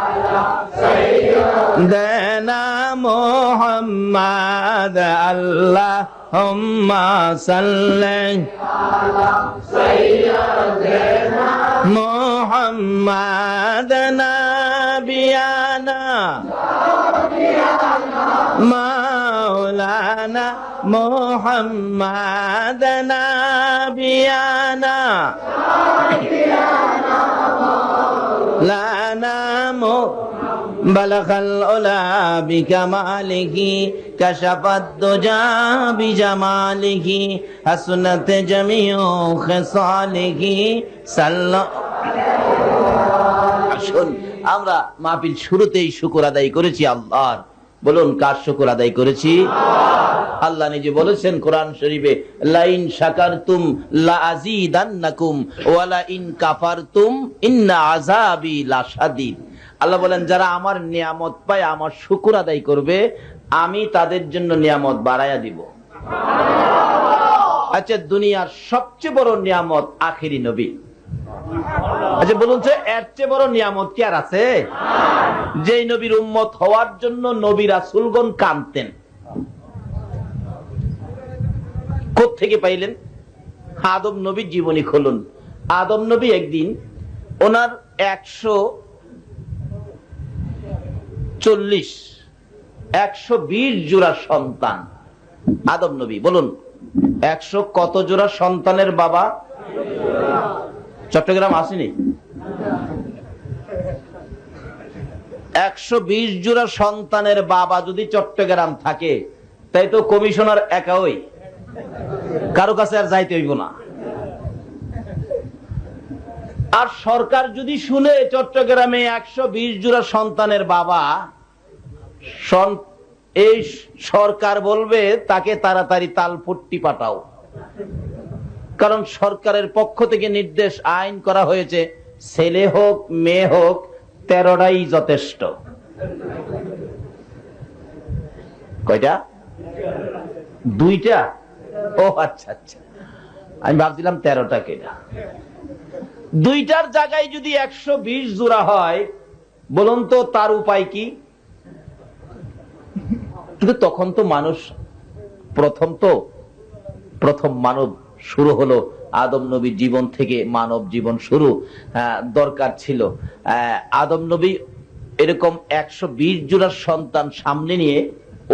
আলা সাইয়্যিদিনা মুহাম্মাদ। আল্লাহুম্মা সাল্লি আলা সাইয়্যিদিনা মুহাম্মাদ নবিয়ানা মাওলানা মুহাম্মাদ নবিয়ানা লানা বালাগাল উলা বিকামালিহি কাশাফাদ দুজা বিজামালিহি হাসনাত জামিউ খিসালিহি সাল্লাল্লাহু। আসুন আমরা মাহফিল শুরুতেই শুকর আদায় করেছি আল্লাহর। বলুন কার শুকর আদায় করেছি? আল্লাহ নিজে বলেছেন কোরআন শরীফে, লাইন শাকারতুম লাযীদান্নাকুম ওয়া লাইন কাফারতুম ইন্না আযাবি লাশাদীদ। আল্লাহ বলেন যারা আমার নিয়ামত পায়, আমার শুকর আদায় করবে, আমি তাদের জন্য নিয়ামত বাড়ায়া দিব। আচ্ছা, দুনিয়ার সবচেয়ে বড় নিয়ামত আখেরি নবী। আচ্ছা বলুন তো, এর চেয়ে বড় নিয়ামত কি আর আছে? যেই নবীর উম্মত হওয়ার জন্য নবী রাসূলগণ কাঁদতেন, কোত্থেকে পাইলেন? আদম নবীর জীবনী খুলুন। আদম নবী একদিন ওনার 120 জোড়া সন্তান। আদম নবী বলুন 100 কত জোড়া সন্তানের বাবা? চট্টগ্রাম আসেনি? 120 জোড়া সন্তানের বাবা যদি চট্টগ্রাম থাকে, তাই তো কমিশনার একাই, কারো কাছে আর যাইতে হইব না। আর সরকার যদি শুনে চট্টগ্রামে 120 জোড়া সন্তানের বাবা, এই সরকার বলবে তাকে তাড়াতাড়ি তালপট্টি পাঠাও। কারণ সরকারের পক্ষ থেকে নির্দেশ, আইন করা হয়েছে, ছেলে হোক মেয়ে হোক 13টাই যথেষ্ট। কয়টা? 2টা? ও আচ্ছা আচ্ছা, আমি ভাবছিলাম 13টা কেটা। 2টার জায়গায় যদি 120 জোড়া হয়, বলুন তো তার উপায় কি? কিন্তু তখন তো মানুষ প্রথম মানব শুরু হলো আদম নবীর জীবন থেকে। মানব জীবন শুরু দরকার ছিল। আদম নবী এরকম 120 জোড়ার সন্তান সামনে নিয়ে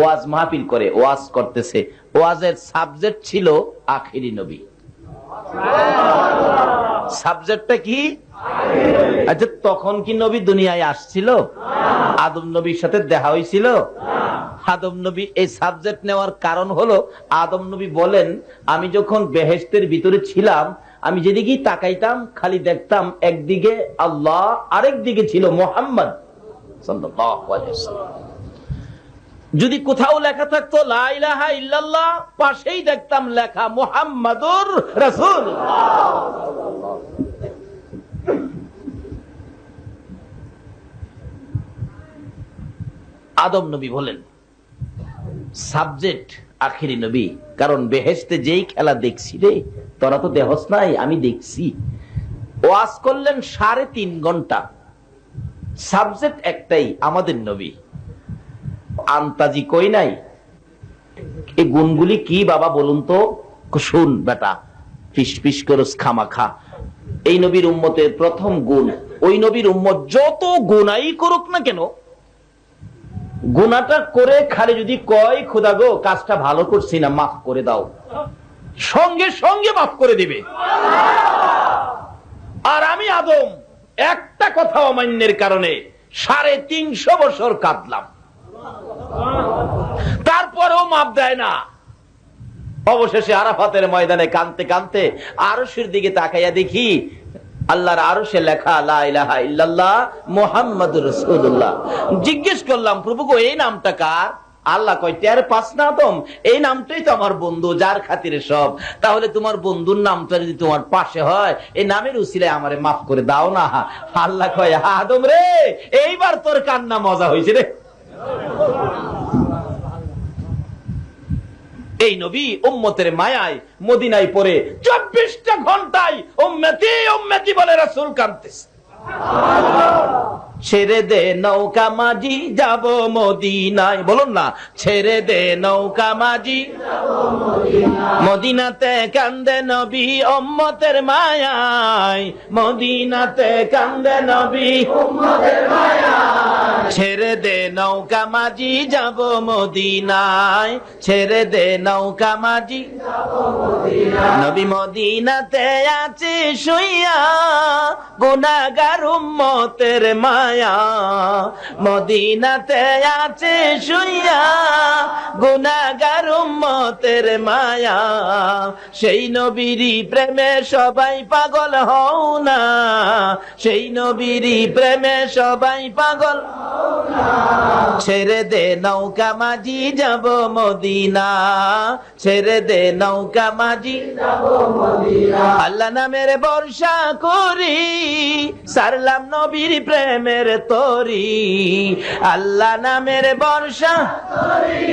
ওয়াজ মাহফিল করে, ওয়াজ করতেছে। ওয়াজের সাবজেক্ট ছিল আখেরি নবী। সাবজেক্টটা কি? আচ্ছা, তখন কি নবী দুনিয়ায় আসছিল? আদম নবীর সাথে দেখা হয়েছিল? আদম নবী এই সাবজেক্ট নেওয়ার কারণ হলো, আদম নবী বলেন, আমি যখন বেহেশতের ভিতরে ছিলাম, আমি যেদিকেই তাকাইতাম খালি দেখতাম একদিকে আল্লাহ, আরেক দিকে ছিল মুহাম্মদ সাল্লাল্লাহু আলাইহি ওয়াসাল্লাম। যদি কোথাও লেখা থাকতো লা ইলাহা ইল্লাল্লাহ, পাশেই দেখতাম লেখা মুহাম্মাদুর রাসূলুল্লাহ। আদম নবী বলেন সাবজেক্ট আখিরি নবী, কারণ বেহেশতে যেই খেলা দেখছি রে, তোরা তো দেহস নাই, আমি দেখছি। ওয়াজ করলেন 3.5 ঘন্টা, সাবজেক্ট একটাই, আমাদের নবী। আন্তাজি কই নাই। এই গুণগুলি কি বাবা বলুন তো? শুন বেটা, ফিস ফিস করস খামাখা। এই নবীর উম্মতের প্রথম গুণ, ওই নবীর উম্মত যত গুনাই করুক না কেন, গুনাহটা করে খালি যদি কয় খোদা গো কাজটা ভালো করছি না, মাফ করে দাও, সঙ্গে সঙ্গে মাফ করে দিবে। আর আমি আদম একটা কথা অমান্যের কারণে 350 বছর কাঁদলাম, তারপরেও মাপ দেয় না। অবশেষে আরাফাতের ময়দানে কাঁদতে কাঁদতে আরশের দিকে তাকাইয়া দেখি আল্লাহর আরশে লেখা লা ইলাহা ইল্লাল্লাহ মুহাম্মাদুর রাসূলুল্লাহ। জিজ্ঞেস করলাম প্রভু গো এই নামটা কার? আল্লাহ কয় টের পাস না আদম, এই নামটাই তো আমার বন্ধু, যার খাতিরে সব। তাহলে তোমার বন্ধুর নামটা যদি তোমার পাশে হয়, এই নামের উসিলায় আমারে মাফ করে দাও না। আল্লাহ কয় আদম রে, এইবার তোর কান্না মজা হয়েছে রে। এই নবী উম্মতের মায়ায় মদিনায় পড়ে 24টা ঘন্টায় উম্মতি উম্মতি বলে রাসূল কাঁদতেছে। ছেড়ে দে নৌকা মাঝি যাব মদিনায়, বলুন না, ছেড়ে দে নৌকা মাঝি মদিনাতে কান্দে নবী উম্মতের মায়ায়, মদিনাতে কান্দে নবী উম্মতের মায়ায়। ছেড়ে দে নৌকা মাঝি যাব মদিনায়, ছেড়ে দে নৌকা মাঝি নবী মদিনাতে আছে শুইয়া গুনাহগার উম্মতের মায়া, মদিনাতে আছে শুইয়া গুনাহগার উম্মতের মায়া। সেই নবীরই প্রেমে সবাই পাগল হও না, সেই নবীরই প্রেমে সবাই পাগল। ছেড়ে দে নৌকা মাঝি যাব মদিনা, ছেড়ে দে নৌকা মাঝি যাব মদিনা। আল্লাহ নামের বর্ষা করি সারলাম নবীর প্রেমের তরি, আল্লাহ নামের বর্ষা করি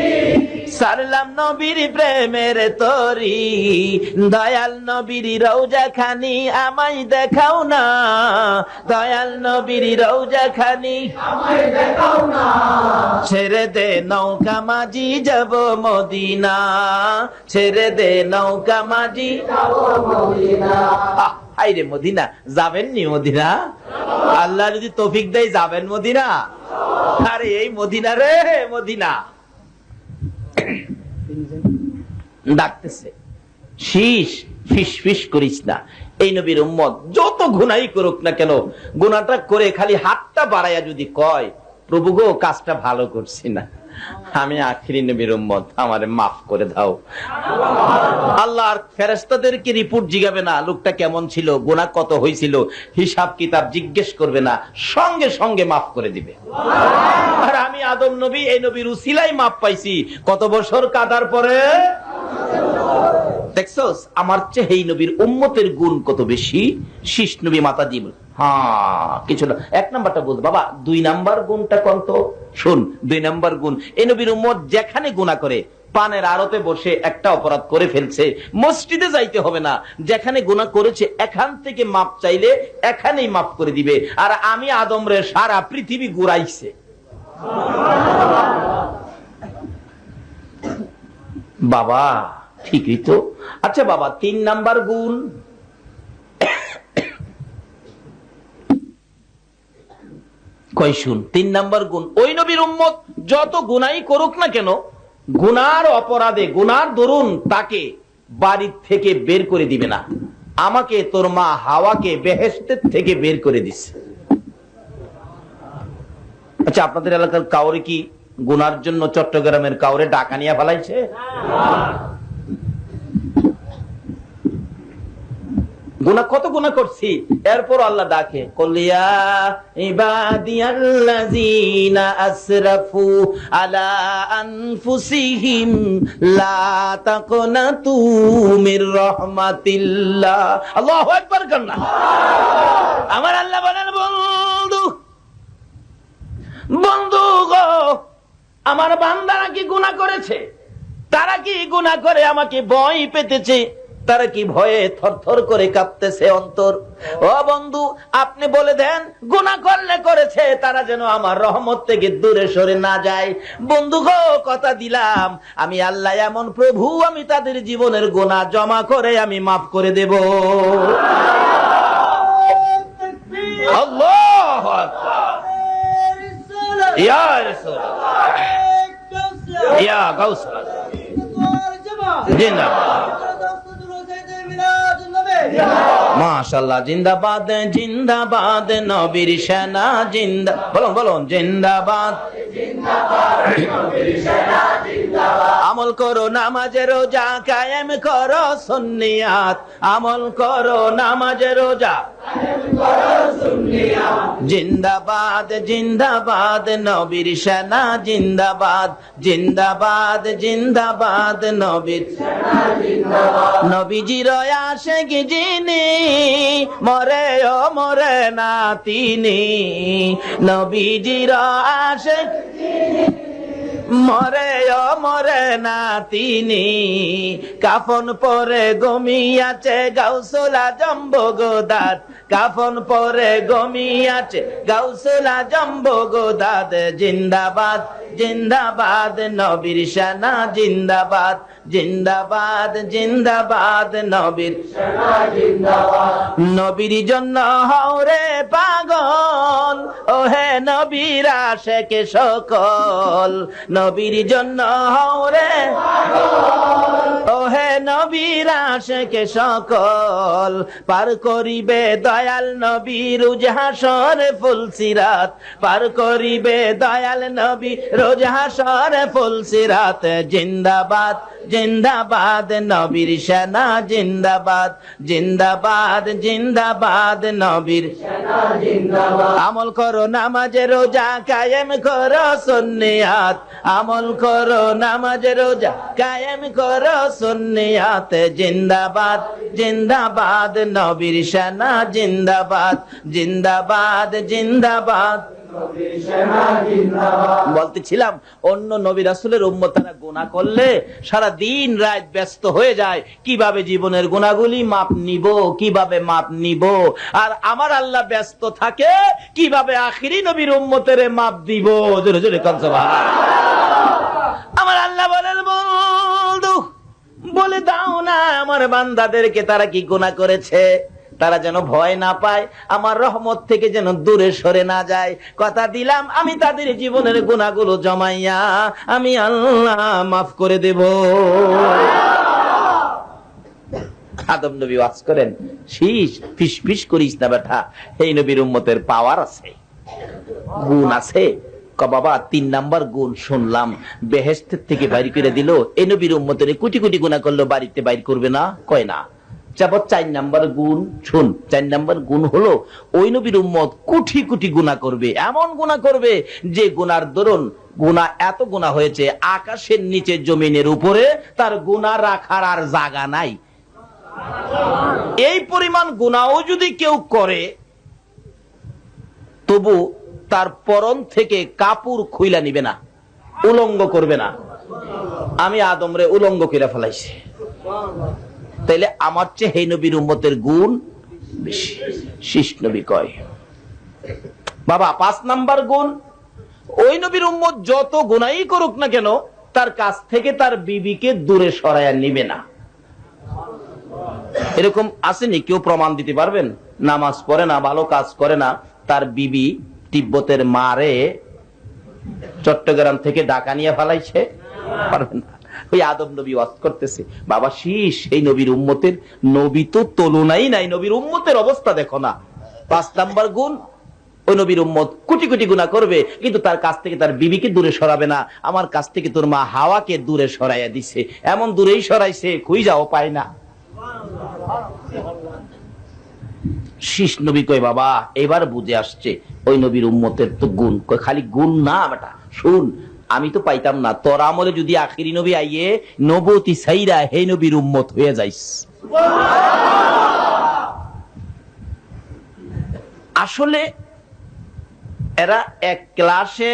সারলাম নবীর প্রেমের তরি। দয়াল নবীর রওজা খানি আমায় দেখাও না, দয়াল নবীর রওজা খানি আমায় দেখাও না। ছেড়ে দে নৌকা মাঝি যাব মদিনা, ছেড়ে দে নৌকা মাঝি যাব মদিনা। আইরে মদিনা যাবেন নি? মদিনা আল্লাহ যদি তৌফিক দেয় যাবেন মদিনা। আরে এই মদিনা রে, মদিনা ডাকতেছে, শীষ ফিস ফিস করিস না। এই নবীর উম্মত যত গুনাহই করুক না কেন, গুনাহটা করে খালি হাতটা বাড়াইয়া যদি কয় প্রভু গো কাজটা ভালো করছি না, আমি আখিরি নবীর উম্মত, আমারে মাফ করে দাও। আল্লাহ আর ফেরেশতাদেরকে রিপোর্ট জিগাবে না লোকটা কেমন ছিল, গুনাহ কত হয়েছিল, হিসাব কিতাব জিজ্ঞেস করবে না, সঙ্গে সঙ্গে মাফ করে দিবে। আর আমি আদম নবী এই নবীর উসিলায় মাফ পাইছি, কত বছর কাদার পরে। দেখছস আমার চেয়ে এই নবীর উম্মতের গুণ কত বেশি। শীষ নবী মাতা জীব, হ্যাঁ কিছু না। 1 নাম্বারটা বল বাবা, 2 নাম্বার গুণটা কোন তো শুন। 2 নাম্বার গুণ, এই নবীর উম্মত যেখানে গুনাহ করে, পানের আড়তে বসে একটা অপরাধ করে ফেলছে, মসজিদে যাইতে হবে না, যেখানে গুনাহ করেছে এখান থেকে মাপ চাইলে এখানেই মাফ করে দিবে। আর আমি আদম রে সারা পৃথিবী ঘুরাইছে। বাবা ঠিকই তো। আচ্ছা বাবা 3 নাম্বার গুণ, কই শুন। 3 নাম্বার গুণ, ওই নবীর উম্মত যত গুনাহই করুক না কেন, গুনার অপরাধে গুনার দরুন তাকে বাড়ি থেকে বের করে দিবে না। আমাকে তোর মা হাওয়াকে বেহেশতের থেকে বের করে দিছে। আচ্ছা আপনাদের এলাকার কাউরে কি গুনার জন্য চট্টগ্রামের কাউরে ডাকা নিয়ে ফেলাইছে? গুনাহ কত গুনাহ করছি, এরপর আল্লাহ ডাকে কলিয়া ইবাদিয়াল্লাযিনা আসরাফু আলা আনফুসিহিম লা তাকনাতু মির রাহমাতিল্লাহ। আল্লাহু আকবার কান্না। আমার আল্লাহ বলেন বন্ধু, বন্ধু গো আমার বান্দারা কি গুনাহ করেছে? তারা কি গুনাহ করে আমাকে ভয় পেতেছে? তারা কি ভয়ে থরথর করে কাঁপতেছে অন্তর? ও বন্ধু, আপনি বলে দেন, গুনাহ করলে করেছে, তারা যেন আমার রহমত থেকে দূরে সরে না যায়। বন্ধু গো, কথা দিলাম, আমি আল্লাহ এমন প্রভু, আমি তাদের জীবনের গুনাহ জমা করে আমি মাফ করে দেব। আল্লাহু আকবার। ইয়া রাসূলুল্লাহ, ইয়া গাউসুল জিন্দাবাদ। মাশাআল্লাহ, জিন্দাবাদ জিন্দাবাদ নবীর সেনা জিন্দা, বলুন বলুন, জিন্দাবাদ। আমল করো নামাজে রোজা, কায়েম করো সুন্নিয়াত। আমল করো নামাজে রোজা, জিন্দাবাদ জিন্দাবাদ নবীর সেনা জিন্দাবাদ। জিন্দাবাদ জিন্দাবাদ নবীর সেনা জিন্দাবাদ। নবীজির আশিক যিনি, মরে ও মরে না তিনি। নবীজির আশিক মরে ও মরে না তিনি। কাফন পরে ঘুমিয়াছে গাউসুল আজম বগদাদ। কাফন পরে ঘুমিয়াছে গাউসুল আজম বগদাদ। জিন্দাবাদ জিন্দাবাদ নবীর সেনা জিন্দাবাদ। জিন্দাবাদ জিন্দাবাদ নবীর সেনা জিন্দাবাদ। নবীর জন্য হও রে পাগল, ওহে নবীর আশিক সকল। নবীর জন্য হও রে পাগল, ওহে নবীর আশিক সকল। পার করিবে দয়াল নবী রোজ হাসর ফুলসিরাত। পার করিবে দয়াল নবী রোজ হাসর ফুলসিরাত। জিন্দাবাদ জিন্দাবাদ নবীর সেনা জিন্দাবাদ। জিন্দাবাদ জিন্দাবাদ নবীর সেনা জিন্দাবাদ। আমল করো নামাজে রোজা, কায়েম করো সুন্নিয়াত। আমল করো নামাজে রোজা, কায়েম করো সুন্নিয়াত। জিন্দাবাদ জিন্দাবাদ নবীর সেনা জিন্দাবাদ। জিন্দাবাদ জিন্দাবাদ। বলতেছিলাম, অন্য নবী রাসূলের উম্মতেরা গুনাহ করলে সারা দিন রাত ব্যস্ত হয়ে যায়, কিভাবে জীবনের গুনাহগুলি মাপ নিব, কিভাবে মাপ নিব। আর আমার আল্লাহ ব্যস্ত থাকে কিভাবে আখিরি নবীর উম্মতের মাপ দিব। জোরে জোরে কোন সুবহানাল্লাহ। আমার আল্লাহ বলেন, বন্ধু বলে দাও না আমার বান্দাদেরকে তারা কি গুনাহ করেছে, তারা যেন ভয় না পায়, আমার রহমত থেকে যেন দূরে সরে না যায়। কথা দিলাম, আমি তাদের জীবনের গুনাহগুলো জমাইয়া আমি আল্লাহ মাফ করে দেব। আদম নবী ওয়াজ করেন, শীষ ফিস ফিস করিস না বেটা, এই নবীর উম্মতের পাওয়ার আছে, গুণ আছে। বাবা 3 নাম্বার গুণ শুনলাম, বেহেশতের থেকে বাইর করে দিল। এই নবীর উম্মতের কোটি কোটি গুনাহ করলো, বাড়িতে বাইর করবে না, কয় না। 4 নাম্বার গুণ শুন, 4 নাম্বার গুণ হলো ওই নবীর উম্মত কোটি কোটি গুনাহ করবে, এমন গুনাহ করবে যে গুনার দরুন গুনাহ এত গুনাহ হয়েছে আকাশের নিচে জমিনের উপরে তার গুনাহ রাখার আর জায়গা নাই। এই পরিমাণ গুনাহও যদি কেউ করে, তবু তার পরন থেকে কাপড় খুইলা নিবে না, উলঙ্গ করবে না। আমি আদমরে উলঙ্গ কইরা ফেলাইছি, তাইলে আমার চেয়ে এই নবীর উম্মতের গুণ বেশি। শীষ নবী কয় বাবা 5 নাম্বার গুণ, ওই নবীর উম্মত যত গুনাহই করুক না কেন, তার কাছ থেকে তার বিবিকে দূরে সরাইয়া নিবে না। এরকম আসেনি? কেউ প্রমাণ দিতে পারবেন? নামাজ পড়ে না, ভালো কাজ করে না, তার বিবি তিব্বতের মারে চট্টগ্রাম থেকে ঢাকা নিয়ে ফেলাইছে, পারবেন না। ওই আদম নবী ওয়াজ করতেছে, বাবা শীষ এই নবীর উম্মতের, নবী তো তুলনাই নাই, নবীর উম্মতের অবস্থা দেখো না। 5 নাম্বার গুণ, ওই নবীর উম্মত কোটি কোটি গুনাহ করবে, কিন্তু তার কাছ থেকে তার বিবিকে দূরে সরাবে না। আমার কাছ থেকে তোর মা হাওয়াকে দূরে সরাইয়া দিছে, এমন দূরেই সরাইছে খুঁই যাও পায় না। শীষ নবী কয় বাবা এবার বুঝে আসছে ওই নবীর উম্মতের তো গুণ। কয় খালি গুণ না বেটা, শুন, আমি তো পাইতাম না, তোর আমলে যদি আখিরি নবী আইয়ে নবতী সাইরা হে নবীর উম্মত হয়ে যাইস। আসলে এরা এক ক্লাসে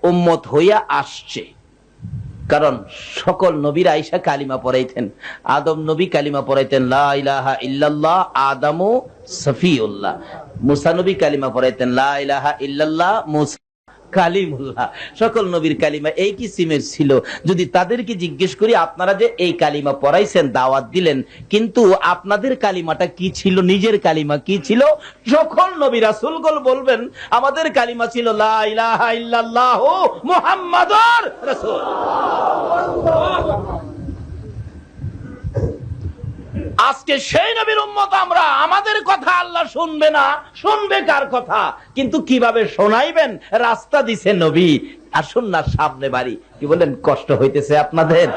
উম্মত হইয়া আসছে, কারণ সকল নবীরা আইসা কালিমা পড়াইতেন। আদম নবী কালিমা পড়াইতেন লা ইলাহা ইল্লাল্লাহ আদামু সফিউল্লাহ। মুসা নবী কালিমা পড়াইতেন লা ইলাহা ইল্লাল্লাহ মুসা কালিমুল্লাহ। সকল নবীর কালিমা এই কিসিমের ছিল। যদি তাদেরকে জিজ্ঞেস করি আপনারা যে এই কালিমা পড়াইছেন, দাওয়াত দিলেন, কিন্তু আপনাদের কালিমাটা কি ছিল, নিজের কালিমা কি ছিল? সকল নবী রাসূলগণ বলবেন আমাদের কালিমা ছিল লা ইলাহা ইল্লাল্লাহ মুহাম্মাদুর রাসূল। আজকে সেই নবীর উম্মত আমরা, আমাদের কথা আল্লাহ শুনবে না, শুনবে কার কথা? কিন্তু কিভাবে শোনাইবেন? রাস্তা দিছে নবী, আসুন না সামনে বাড়ি। কি বলেন, কষ্ট হইতেছে আপনাদের?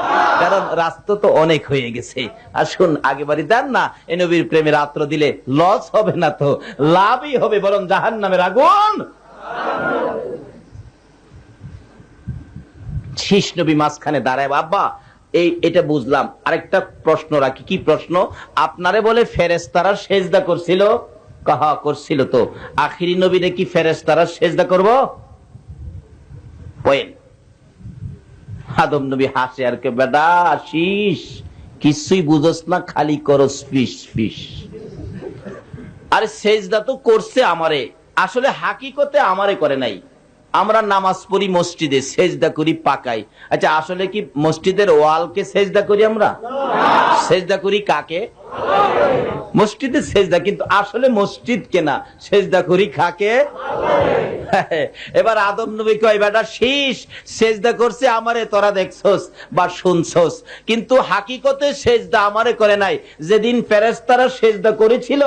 কারণ রাস্তা তো অনেক হয়ে গেছে, আসুন আগে বাড়ি দেন না। এই নবীর প্রেমে রাত্র দিলে লস হবে না, তো লাভই হবে, বরং জাহান্নামের আগুন। শীষ নবী মাঝখানে দাঁড়ায়। বাবা এটা বুঝলাম, আরেকটা প্রশ্ন রাখি। কি প্রশ্ন? আপনারে বলে ফেরেশতারা সেজদা করছিল, কাহা করছিল, তো আখিরি নবীরে কি ফেরেশতারা সেজদা করব? বলেন। আদম নবী হাসে আর কে, বেটা শীষ কিছুই বুঝোস না, খালি করস ফিস ফিস। আরে সেজদা তো করছে আমারে, আসলে হাকিকতে আমারে করে নাই। আমরা নামাজ পড়ি মসজিদে, সেজদা করি পাকাই। আচ্ছা, আসলে কি মসজিদের ওয়ালকে সেজদা করি আমরা? সেজদা করি কাকে? মসজিদে সেজদা, কিন্তু আসলে মসজিদ কেনা, সেজদা করি কাকে? এবার আদম নবী কয়, বেটা শীষ সেজদা করছে আমারে, তোরা দেখছস বা শুনছস, কিন্তু হাকিকতে সেজদা আমারে করে নাই। যেদিন ফেরেশতারা সেজদা করেছিল,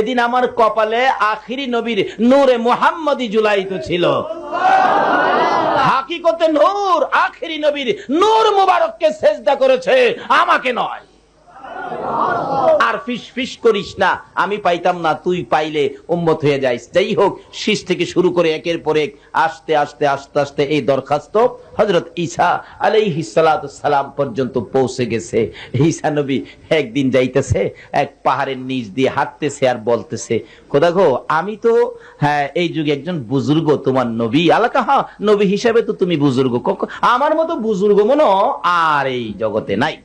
এদিন আমার কপালে আখিরি নবীর নূরে মুহাম্মদী জুলাইত ছিল। হাকিকতে নূর আখিরি নবীর নূর মুবারককে সেজদা করেছে, আমাকে নয়। আর ফিস ফিস করিস না, আমি পাইতাম না, তুই পাইলে উম্মত হয়ে যাইস। যাই হোক, শীষ থেকে শুরু করে একের পর এক আস্তে আস্তে আস্তে আস্তে এই দরখাস্ত হযরত ঈসা আলাইহিস সালাতু সালাম পর্যন্ত পৌঁছে গেছে। ঈসা নবী একদিন যাইতেছে, এক পাহাড়ের নিচ দিয়ে হাঁটতেছে আর বলতেছে, খোদা গো, আমি তো এই যুগে একজন বুজুর্গ, তোমার নবী। আল্লাহ কাহা নবী হিসাবে তো তুমি বুজুর্গ, আমার মতো বুজুর্গ মনে আর এই জগতে নাই।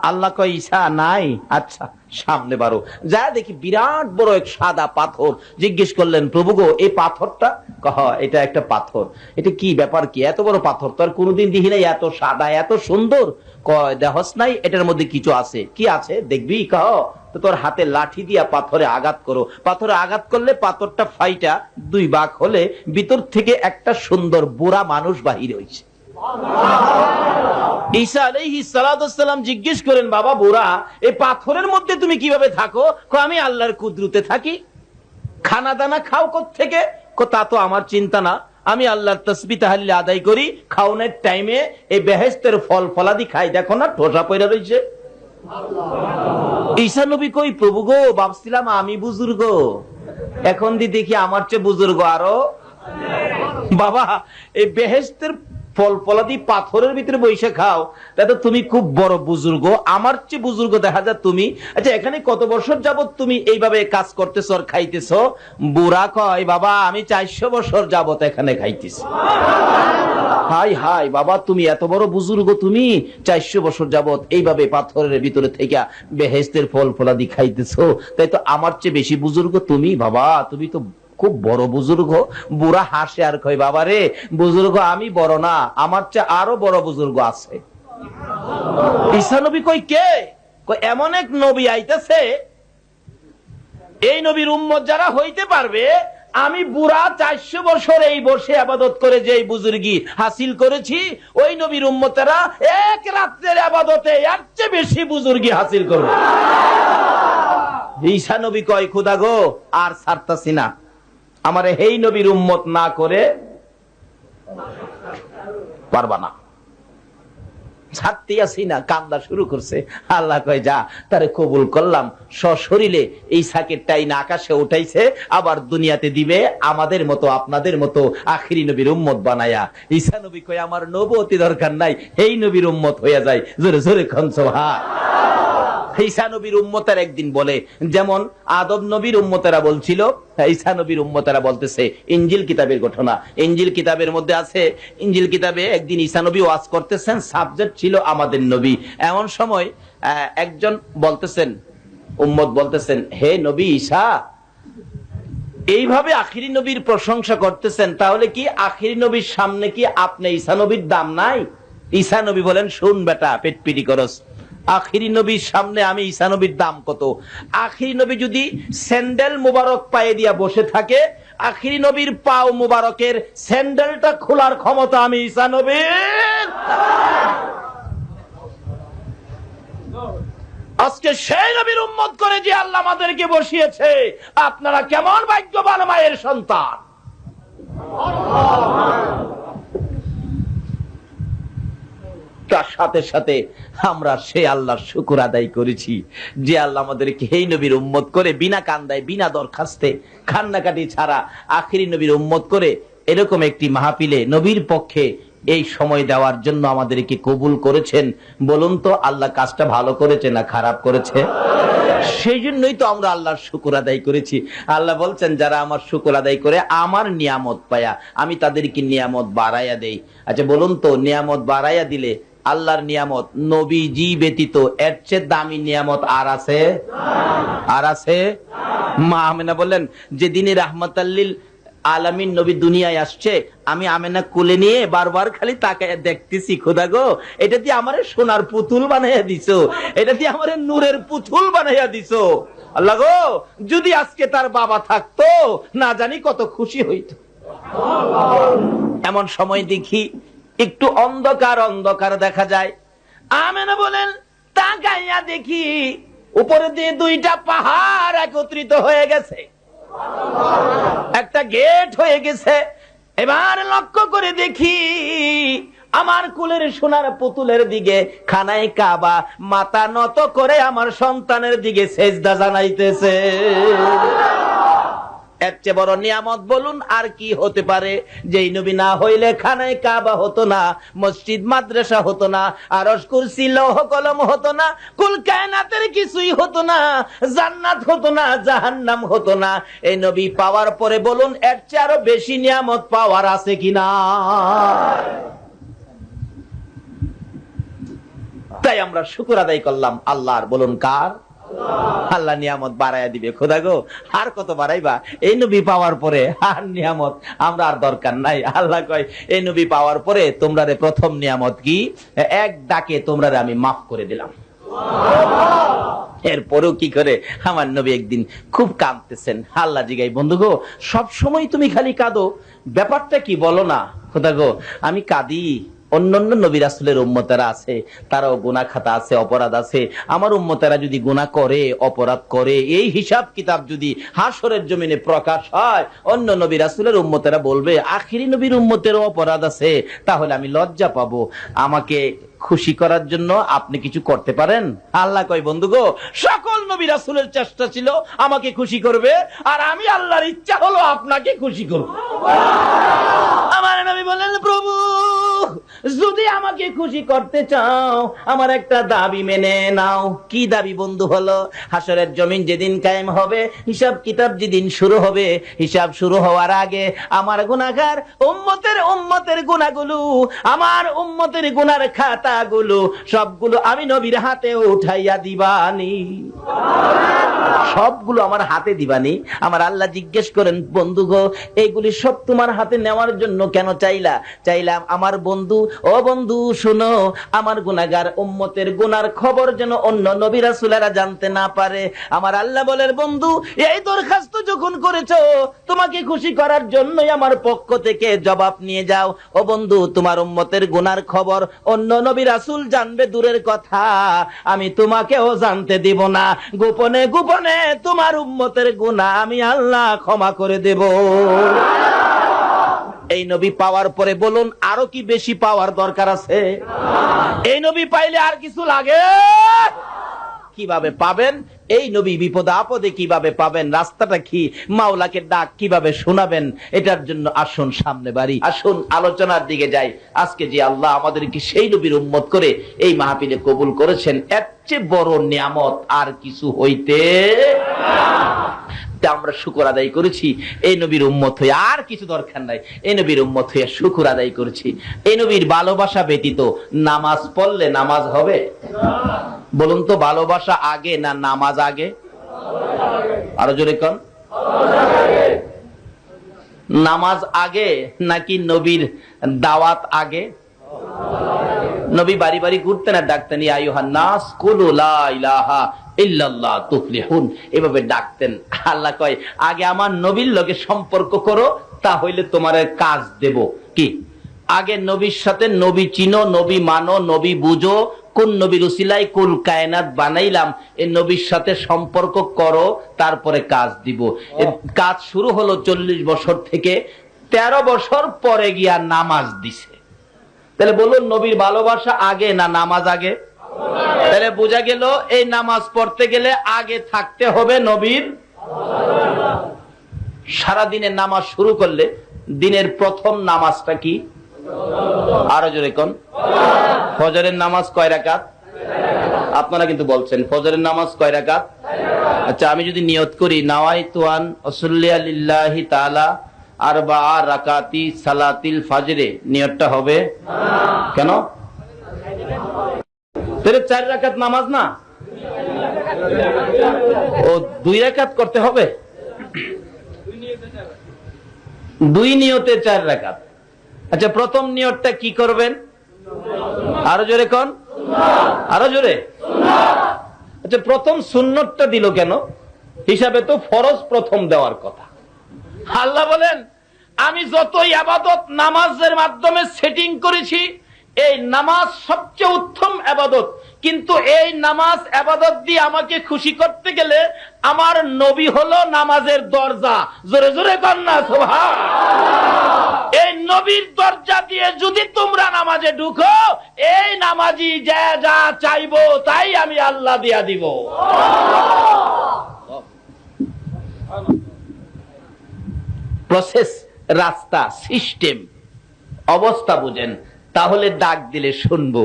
আল্লাহ কয়, ঈসা নাই? আচ্ছা সামনে বারো। যা দেখি বিরাট বড় এক সাদা পাথর। জিজ্ঞেস করলেন, প্রভু গো, এই পাথরটা? কহ, এটা একটা পাথর। এটা কি ব্যাপার, কি এত বড় পাথর? তো আর কোনোদিন দেখি নাই, এত সাদা এত সুন্দর। কয়, দেহস নাই এটার মধ্যে কিছু আছে? কি আছে দেখবি? কহ, তো তোর হাতে লাঠি দিয়া পাথরে আঘাত করো। পাথরে আঘাত করলে পাথরটা ফাইটা দুই ভাগ হলে ভিতর থেকে একটা সুন্দর বুড়া মানুষ বাহির হয়েছে। ঈসা আলাইহিস সালাতু ওয়াসসালাম জিজ্ঞেস করেন, বাবা বুড়া, এই পাথরের মধ্যে তুমি কিভাবে থাকো? আমি আল্লাহর কুদরতে থাকি। খানা দানা খাও কোত্থেকে? তা তো আমার চিন্তা না, আমি আল্লাহর তাসবিহ তাহলিল আদায় করি, খাওনের টাইমে এই বেহেশতের ফল ফলাদি খাই। দেখো না ঠোসা পয়রা রয়েছে। ঈসা নবী কই, প্রভু গো, ভাবছিলাম আমি বুজুর্গ, এখন দেখি আমার চেয়ে বুজুর্গ আরো। বাবা, এই বেহেশতের ফল ফলাদি পাথরের ভিতরে বসে খাও, তাতে তুমি খুব বড় বুজুর্গ, আমার চেয়ে বুজুর্গ দেখা যায় তুমি। আচ্ছা, এখানে কত বছর যাবত তুমি এইভাবে কাজ করতেছো আর খাইতেছো? বুড়া কয়, বাবা আমি 400 বছর যাবত এখানে খাইতেছি। হাই হাই বাবা, তুমি এত বড় বুজুর্গ, তুমি 400 বছর যাবত এইভাবে পাথরের ভিতরে থেকে বেহেশতের ফল ফলাদি খাইতেছো, তাই তো আমার চেয়ে বেশি বুজুর্গ তুমি। বাবা তুমি তো খুব বড় বুজুর্গ। বুড়া হাসে আর কয়, বাবা রে, বুজুর্গ আমি বড় না, আমার চেয়ে আরো বড় বুজুর্গ আছে। ঈসা নবী কই, কে? এমন এক নবী আইতেছে, এই নবীর উম্মত যারা হইতে পারবে, আমি বুড়া 400 বছর এই বসে ইবাদত করে যে বুজুর্গি হাসিল করেছি, ওই নবীর উম্মতেরা এক রাত্রের ইবাদতে এর চেয়ে বেশি বুজুর্গি হাসিল করবে। ঈসা নবী কয়, খোদা গো, আর ছাড়তাছি না, আমারে এই নবীর উম্মত না করে পারবা না, ছাড়তে আসি না। কান্দা শুরু করছে। আল্লাহ কয়, যা, তারে কবুল করলাম, সশরীরে এই সাকের টাইনা আকাশে উঠাইছে, আবার দুনিয়াতে দিবে আমাদের মতো আপনাদের মতো আখিরি নবীর উম্মত বানায়া। ঈসা নবী কয়, আমার নবুয়তি দরকার নাই, এই নবীর উম্মত হইয়া যায়। জোরে জোরে কোন সুবহান। ঈসা নবীর উম্মতের একদিন বলে, যেমন আদম নবীর উম্মতেরা বলছিল, ঈসা নবীর উম্মতেরা বলতেছে। ইনজিল কিতাবের ঘটনা, ইনজিল কিতাবের মধ্যে আছে। ইনজিল কিতাবে একদিন ঈসা নবী ওয়াজ করতেছেন, সাবজেক্ট ছিল আমাদের নবী। এমন সময় একজন বলতেছেন, উম্মত বলতেছেন, হে নবী ঈসা, এইভাবে আখিরি নবীর প্রশংসা করতেছেন, তাহলে কি আখিরি নবীর সামনে কি আপনি ঈসা নবীর দাম নাই? ঈসা নবী বলেন, শুন বেটা, পেটপিটি করস, আখিরি নবীর সামনে আমি ঈসা নবীর দাম কত? আখিরি নবী যদি স্যান্ডেল মুবারক পায়ে দিয়া বসে থাকে, আখিরি নবীর পাও মুবারকের স্যান্ডেলটা খোলার ক্ষমতা আমি ঈসা নবীর। আজকে সেই নবীর উম্মত করে যে আল্লাহ আমাদেরকে বসিয়েছে, আপনারা কেমন ভাগ্যবান মায়ের সন্তান। তার সাথে সাথে আমরা সেই আল্লাহর শুকর আদায় করেছি যে আল্লাহ আমাদেরকে এই নবীর উম্মত করে বিনা কান্দায়, বিনা দরখাস্তে, কান্নাকাটি ছাড়া আখিরি নবীর উম্মত করে এরকম একটি মাহফিলে নবীর পক্ষে এই সময় দেওয়ার জন্য আমাদেরকে কবুল করেছেন। বলুন তো, আল্লাহ কাজটা ভালো করেছে না খারাপ করেছে? সেই জন্যই তো আমরা আল্লাহর শুকর আদায় করেছি। আল্লাহ বলছেন, যারা আমার শুকর আদায় করে আমার নিয়ামত পায়া, আমি তাদেরকে নিয়ামত বাড়াইয়া দেই। আচ্ছা বলুন তো, নিয়ামত বাড়াইয়া দিলে আল্লাহর নিয়ামত নবীজি ব্যতীত এর চেয়ে দামি নিয়ামত আর আছে? আর আছে? মা আমেনা বললেন, যেদিনে রাহমাতাল্লিল আলামিন নবী দুনিয়ায় আসছে, আমি আমেনা কোলে নিয়ে বারবার খালি তাকায় দেখতেছি, খোদা গো, এটা দিয়ে আমারে সোনার পুতুল বানাইয়া দিছো, এটা দিয়ে আমারে নূরের পুতুল বানাইয়া দিছো। আল্লাহ গো, যদি আজকে তার বাবা থাকতো, না জানি কত খুশি হইতো। এমন সময় দেখি একটু অন্ধকার অন্ধকার দেখা যায়। আমেনা বলেন, তাকাইয়া দেখি উপরে দিয়ে দুইটা পাহাড় একত্রিত হয়ে গেছে, একটা গেট হয়ে গেছে। এবার লক্ষ্য করে দেখি আমার কুলের সোনার পুতুলের দিকে খানায় কাবা মাথা নত করে আমার সন্তানের দিকে সেজদা জানাইতেছে। এর চেয়ে বড় নিয়ামত বলুন আর কি হতে পারে? যেই নবী না হইলে খানায় কাবা হতো না, মসজিদ মাদ্রাসা হতো না, আরশ কুরসি লৌহ কলম হতো না, কুল কায়নাতের কিছুই হতো না, জান্নাত হতো না, জাহান্নাম হতো না। এই নবী পাওয়ার পরে বলুন, এর চেয়ে আরো বেশি নিয়ামত পাওয়ার আছে কিনা? তাই আমরা শুকর আদায় করলাম আল্লাহর। বলুন কার? আল্লাহ নিয়ামত বাড়াইয়া দিবে। খোদা গো, আর কত বাড়াইবা? এই নবী পাওয়ার পরে আর নিয়ামত আমরা আর দরকার নাই। আল্লাহ কয়, এই নবী পাওয়ার পরে তোমরা প্রথম নিয়ামত কি? এক ডাকে তোমরা আমি মাফ করে দিলাম। এরপরেও কি করে? আমার নবী একদিন খুব কাঁদতেছেন। আল্লাহ জিগাই, বন্ধু গো, সব সময় তুমি খালি কাঁদো, ব্যাপারটা কি বলো না? খোদা গো, আমি কাঁদি, অন্যান্য নবী রাসূলের উম্মতেরা আছে, তারাও গুনাহ খাতা আছে, অপরাধ আছে। আমার উম্মতেরা যদি গুনাহ করে, অপরাধ করে, এই হিসাব কিতাব যদি হাসরের জমিনে প্রকাশ হয়, অন্য নবী রাসূলের উম্মতেরা বলবে আখিরি নবীর উম্মতেরও অপরাধ আছে, তাহলে আমি লজ্জা পাবো। আমাকে খুশি করার জন্য আপনি কিছু করতে পারেন? আল্লাহ কয়, বন্ধু গো, সকল নবী রাসূলের চেষ্টা ছিল আমাকে খুশি করবে, আর আমি আল্লাহর ইচ্ছা হলো আপনাকে খুশি করব। আমার নবী বললেন, প্রভু যদি আমাকে খুশি করতে চাও, আমার একটা দাবি মেনে নাও। কি দাবি বন্ধু? হলো হাসরের জমিন যেদিন কায়েম হবে, হিসাব কিতাব যেদিন শুরু হবে, হিসাব শুরু হওয়ার আগে আমার গুনাহগার উম্মতের গুনাহগুলো, আমার উম্মতের গুনার খাতাগুলো সবগুলো আমি নবীর হাতে উঠাইয়া দিবানি। সবগুলো আমার হাতে দিবানি। আমার আল্লাহ জিজ্ঞেস করেন, বন্ধু গো, এইগুলি সব তোমার হাতে নেওয়ার জন্য কেন চাইলা? চাইলাম আমার বন্ধু, ও বন্ধু শুনো, আমার গুনাহগার উম্মতের গুনার খবর যেন অন্য নবী রাসূলেরা জানতে না পারে। আমার আল্লাহ বলেন, বন্ধু এই দরখাস্ত যখন করেছো, তোমাকে খুশি করার জন্যই আমার পক্ষ থেকে জবাব নিয়ে যাও। ও বন্ধু, তোমার উম্মতের গুনার খবর অন্য নবী রাসূল জানবে দূরের কথা, আমি তোমাকেও জানতে দিব না। গোপনে গোপনে তোমার উম্মতের গুনাহ আমি আল্লাহ ক্ষমা করে দেব। এই নবী পাওয়ার পরে বলুন আরো কি বেশি পাওয়ার দরকার আছে? এই নবী পাইলে আর কিছু লাগে? কিভাবে পাবেন? এই নবী বিপদ আপদে কিভাবে পাবেন, রাস্তাটা কি, মাওলাকে ডাক কিভাবে শোনাবেন, এটার জন্য আসুন সামনে বাড়ি, আসুন আলোচনার দিকে যাই। আজকে যে আল্লাহ আমাদেরকে সেই নবীর উম্মত করে এই মাহফিলে কবুল করেছেন, এর চেয়ে বড় নিয়ামত আর কিছু হইতে আমরা শুকর আদায় করেছি। এই নবীর উম্মত হয়ে আর কিছু দরকার নাই, এই নবীর উম্মত হয়ে শুকর আদায় করেছি। এই নবীর ভালোবাসা ব্যতীত নামাজ পড়লে নামাজ হবে? বলুন তো, ভালোবাসা আগে না নামাজ আগে? আরো জোরে কোন, নামাজ আগে নাকি নবীর দাওয়াত আগে? নবী বাড়ি বাড়ি ঘুরতেন আর ডাকতেন, ইয়া আইয়ুহান নাস কুলু লা ইলাহা ইল্লাল্লাহ তুফলিহুন, এভাবে ডাকতেন। আল্লাহ কয়, আগে আমার নবীর লগে সম্পর্ক করো, তাহলে তোমার কাজ দেব। কি? আগে নবীর সাথে নবী চিনো, নবী মানো, নবী বুঝো, কোন নবীর উসিলায় কুল কায়নাত বানাইলাম, এই নবীর সাথে সম্পর্ক করো, তারপরে কাজ দিব। কাজ শুরু হলো 40 বছর থেকে, 13 বছর পরে গিয়া নামাজ দিছে। তাহলে বলুন, নবীর ভালোবাসা আগে না নামাজ আগে? তাহলে বোঝা গেল এই নামাজ পড়তে গেলে আগে থাকতে হবে নবীর। সারাদিনের নামাজ শুরু করলে দিনের প্রথম নামাজটা কি? আরো জোরে কোন। ফজরের নামাজ কয় রাকাত? আপনারা কিন্তু বলছেন ফজরের নামাজ কয় রাকাত? আচ্ছা, আমি যদি নিয়ত করি নাওয়াইতু আন উসাল্লি লিল্লাহি তাআলা আরবাআ রাকাতি সালাতিল ফজরে, নিয়তটা হবে কেন? তাহলে 4 রাকাত নামাজ না, ও 2 রাকাত করতে হবে। 2 নিয়তে 4 রাকাত। আচ্ছা, প্রথম নিয়তটা কি করবেন? আরো জোরে কোন, আরো জোরে। আচ্ছা, প্রথম সুন্নতটা দিল কেন? হিসাবে তো ফরজ প্রথম দেওয়ার কথা। আল্লাহ বলেন, আমি যতই ইবাদত নামাজের মাধ্যমে সেটিং করেছি, এই নামাজ সবচেয়ে উত্তম ইবাদত, কিন্তু এই নামাজ ইবাদত দিয়ে আমাকে খুশি করতে গেলে আমার নবী হলো নামাজের দরজা। জোরে জোরে বল না সুবহানাল্লাহ। এই নবীর দরজা দিয়ে যদি তোমরা নামাজে ঢুকো, এই নামাজি যা যা চাইবো তাই আমি আল্লাহ দিয়া দিব। প্রসেস, রাস্তা, সিস্টেম, অবস্থা বুঝেন, তাহলে ডাক দিলে শুনবো,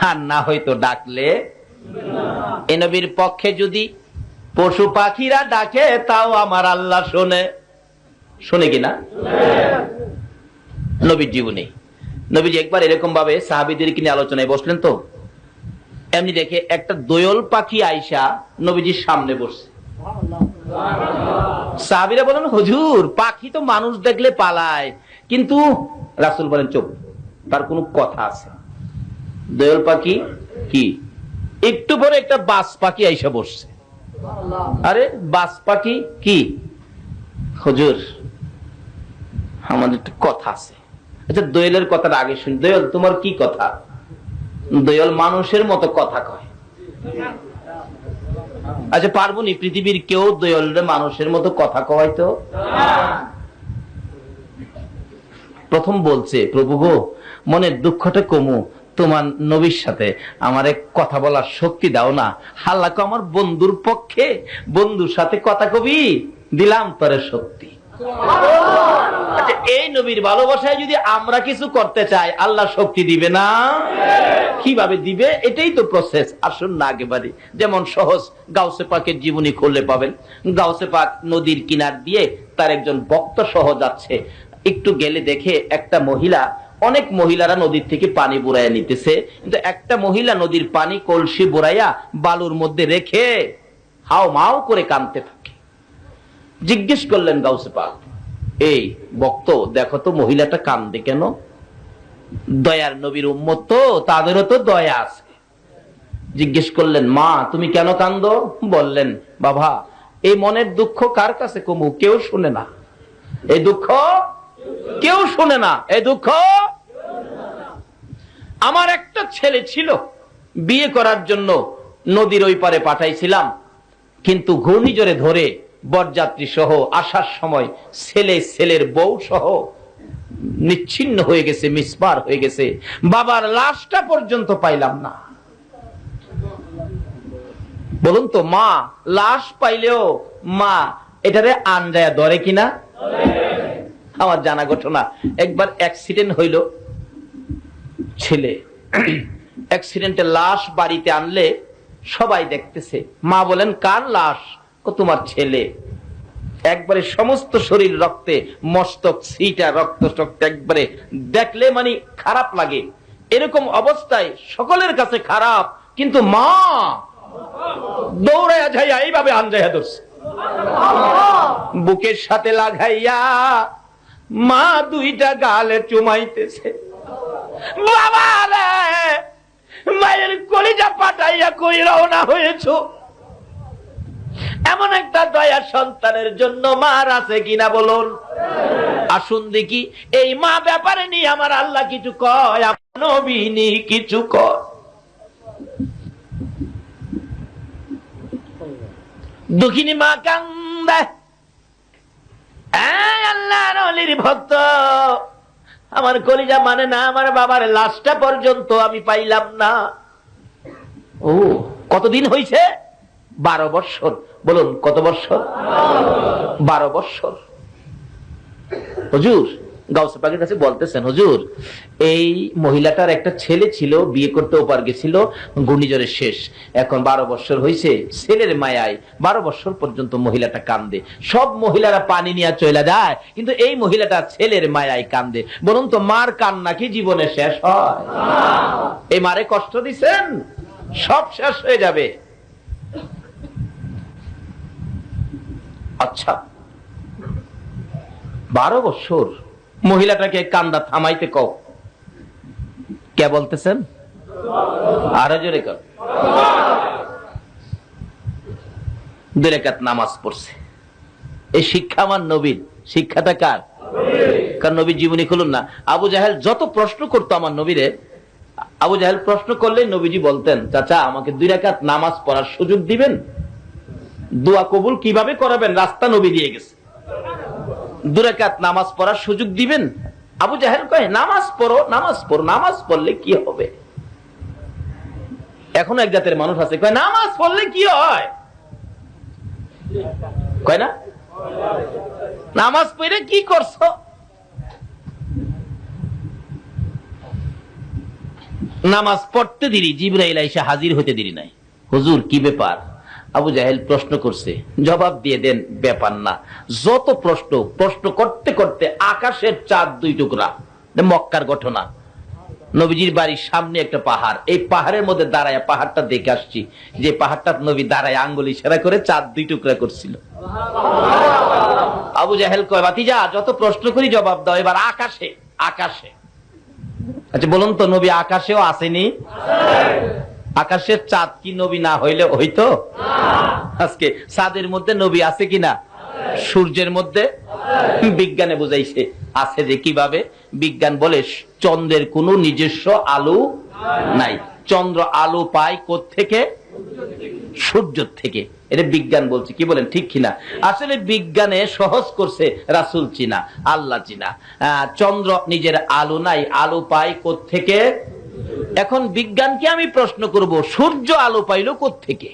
আর না হয়তো ডাকলে। এ নবীর পক্ষে যদি পশু পাখিরা ডাকে, তাও আমার আল্লাহ শোনে। শোনে কিনা? নবীর জীবনে নবীজি একবার এরকম ভাবে সাহাবীদেরকে নিয়ে আলোচনায় বসলেন, তো এমনি দেখে একটা দোয়েল পাখি আইসা নবীজির সামনে বসছে। সাহাবীরা বলেন, হুজুর, পাখি তো মানুষ দেখলে পালায়, কিন্তু রাসূল বলেন, চুপ, তার কোন কথা আছে। দোয়েল পাখি কি? একটু পরে একটা বাজ পাখি আইসা বসছে। আরে বাজ পাখি কি? হুজুর, আমাদের একটা কথা আছে। আচ্ছা, দোয়েলের কথাটা আগে শুনি। দোয়েল, তোমার কি কথা? দোয়েল মানুষের মতো কথা কয়। আচ্ছা, পারবো নি পৃথিবীর কেউ দোয়েলের মানুষের মতো কথা কওয়াইতো? প্রথম বলছে, প্রভু গো, মনের দুঃখটা কমু, তোমার নবীর সাথে আমার এক কথা বলার শক্তি দাও না। হাল্লাকো আমার বন্ধুর পক্ষে, বন্ধুর সাথে কথা কবি, দিলাম তোরে শক্তি। আচ্ছা, এই নবীর ভালোবাসায় যদি আমরা কিছু করতে চাই, আল্লাহ শক্তি দিবে না? কিভাবে দিবে? এটাই তো প্রসেস। আসুন না আগে বাড়ি। যেমন সহজ, গাউসে পাকের জীবনী খুললে পাবেন। গাউসে পাক নদীর কিনার দিয়ে তার একজন ভক্ত সহ যাচ্ছে। একটু গেলে দেখে একটা মহিলা, অনেক মহিলারা নদীর থেকে পানি বুড়াইয়া নিতেছে, কিন্তু একটা মহিলা নদীর পানি কলসি বুড়াইয়া বালুর মধ্যে রেখে হাও মাও করে কাঁদতে থাকে। জিজ্ঞেস করলেন গাউসে পাক, এই ভক্ত, দেখো তো মহিলাটা কান্দে কেন? দয়ার নবীর উম্মত তো, তাদেরও তো দয়া আছে। জিজ্ঞেস করলেন, মা তুমি কেন কান্দো? বললেন, বাবা, এই মনের দুঃখ কার কাছে কমু? কেউ শুনে না। এই দুঃখ কেউ শুনে না। এই দুঃখ, আমার একটা ছেলে ছিল, বিয়ে করার জন্য নদীর ওই পারে পাঠাইছিলাম, কিন্তু ঘূর্ণিঝড়ে ধরে বরযাত্রী সহ আসার সময় ছেলের বউ সহ নিচ্ছিন্ন হয়ে গেছে, মিসমার হয়ে গেছে। বাবার লাশটা পর্যন্ত পাইলাম না। বলুন তো, মা লাশ পাইলেও মা এটারে আনজায়া ধরে কিনা? আমার জানা ঘটনা, একবার অ্যাক্সিডেন্ট হইল, ছেলে অ্যাক্সিডেন্টে লাশ বাড়িতে আনলে সবাই দেখতেছে, মা বলেন কার লাশ? তোমার ছেলে। একবারে সমস্ত শরীর রক্তে, মস্তক সিটা রক্ত টক্ত, একবারে দেখলে মানে খারাপ লাগে। এরকম অবস্থায় সকলের কাছে খারাপ, কিন্তু মা দৌড়াইয়া যাইয়া এইভাবে আনজাইয়া ধরছে, বুকের সাথে লাগাইয়া মা দুইটা গালে চুমাইতেছে। বাবা রে, মায়ের কলিজা পাঠাইয়া কই রওনা হয়েছ। এমন একটা দয়া সন্তানের জন্য মার আছে কিনা বলুন? আসুন দেখি এই মা ব্যাপারে নিয়ে আমার আল্লাহ কিছু কয়, নবী নি কিছু কয়। দুঃখিনী মা কান্দে, আল্লাহর ওলির ভক্ত, আমার কলিজা মানে না, আমার বাবার লাশটা পর্যন্ত আমি পাইলাম না। ও কতদিন হইছে? 12 বছর। বলুন কত বছর? 12 বছর। হুজুর গাউসে পাকের কাছে বলতেছেন, হুজুর এই মহিলাটার একটা ছেলে ছিল, বিয়ে করতে ওপার গেছিল, ঘূর্ণিঝড়ের শেষ, এখন 12 বছর হয়েছে, ছেলের মায়ায় 12 বছর পর্যন্ত মহিলাটা কান্দে। সব মহিলারা পানি নিয়ে চলে যায়, কিন্তু এই মহিলাটা ছেলের মায়ায় কান্দে। বলুন তো, মার কান্না কি জীবনে শেষ হয়? এই মারে কষ্ট দিছেন, সব শেষ হয়ে যাবে। আচ্ছা 12 বছর মহিলাটাকে কান্দা থামাইতে কও, কে বলতেছেন? আরো জোরে কর। 2 রাকাত নামাজ পড়ছে। এই শিক্ষা আমার নবীর। শিক্ষাটা কার? কারণ নবীর জীবনী খুলুন না। আবু জাহেল যত প্রশ্ন করতো আমার নবীরে, আবু জাহেল প্রশ্ন করলে নবীজি বলতেন, চাচা আমাকে 2 রাকাত নামাজ পড়ার সুযোগ দিবেন? দোয়া কবুল কিভাবে করাবেন রাস্তা নবী দিয়ে গেছে। 2 রাকাত নামাজ পড়ার সুযোগ দিবেন? আবু জাহেল কয় নামাজ পড়ো, নামাজ পড়ো, নামাজ পড়লে কি হবে? এখনো এক জাতের মানুষ আছে কয় নামাজ পড়লে কি হয়, কয় না নামাজ পড়ে কি করছো? নামাজ পড়তে দেরি, জিবরাইল এসে হাজির হতে দেরি নাই। হুজুর কি ব্যাপার? আবু জাহেল প্রশ্ন করছে, জবাব দিয়ে দেন, ব্যাপার না। যত প্রশ্ন করতে করতে আকাশের চাঁদ 2 টুকরা। মক্কার ঘটনা, নবীজির বাড়ির সামনে একটা পাহাড়, এই পাহাড়ের মধ্যে দাঁড়ায় পাহাড়টা দেখে আসছি, যে পাহাড়টা নবী দাঁড়ায় আঙ্গুল ইশারা করে চাঁদ 2 টুকরা করছিল। আবু জাহেল কয়, ভাতিজা যত প্রশ্ন করি জবাব দাও, এবার আকাশে। আকাশে আচ্ছা বলুন তো, নবী আকাশেও আসেনি? আকাশের চাঁদ কি নবী না হইলে হইতো? আজকে চাঁদের মধ্যে নবী আছে কিনা? সূর্যের মধ্যে? বিজ্ঞানে বুঝাইছে আছে। যে কিভাবে? বিজ্ঞান বলে চন্দ্রের কোনো নিজস্ব আলো নাই, চন্দ্র আলো পায় কোত্থেকে? সূর্য থেকে। এটা বিজ্ঞান বলছে, কি বলেন ঠিক কিনা? আসলে বিজ্ঞানে সহজ করছে রাসূল চিনা, আল্লাহ চিনা। চন্দ্র নিজের আলো নাই, আলো পায় কোত্থেকে? এখন বিজ্ঞানকে আমি প্রশ্ন করব, সূর্য আলো পাইল কোত্থেকে?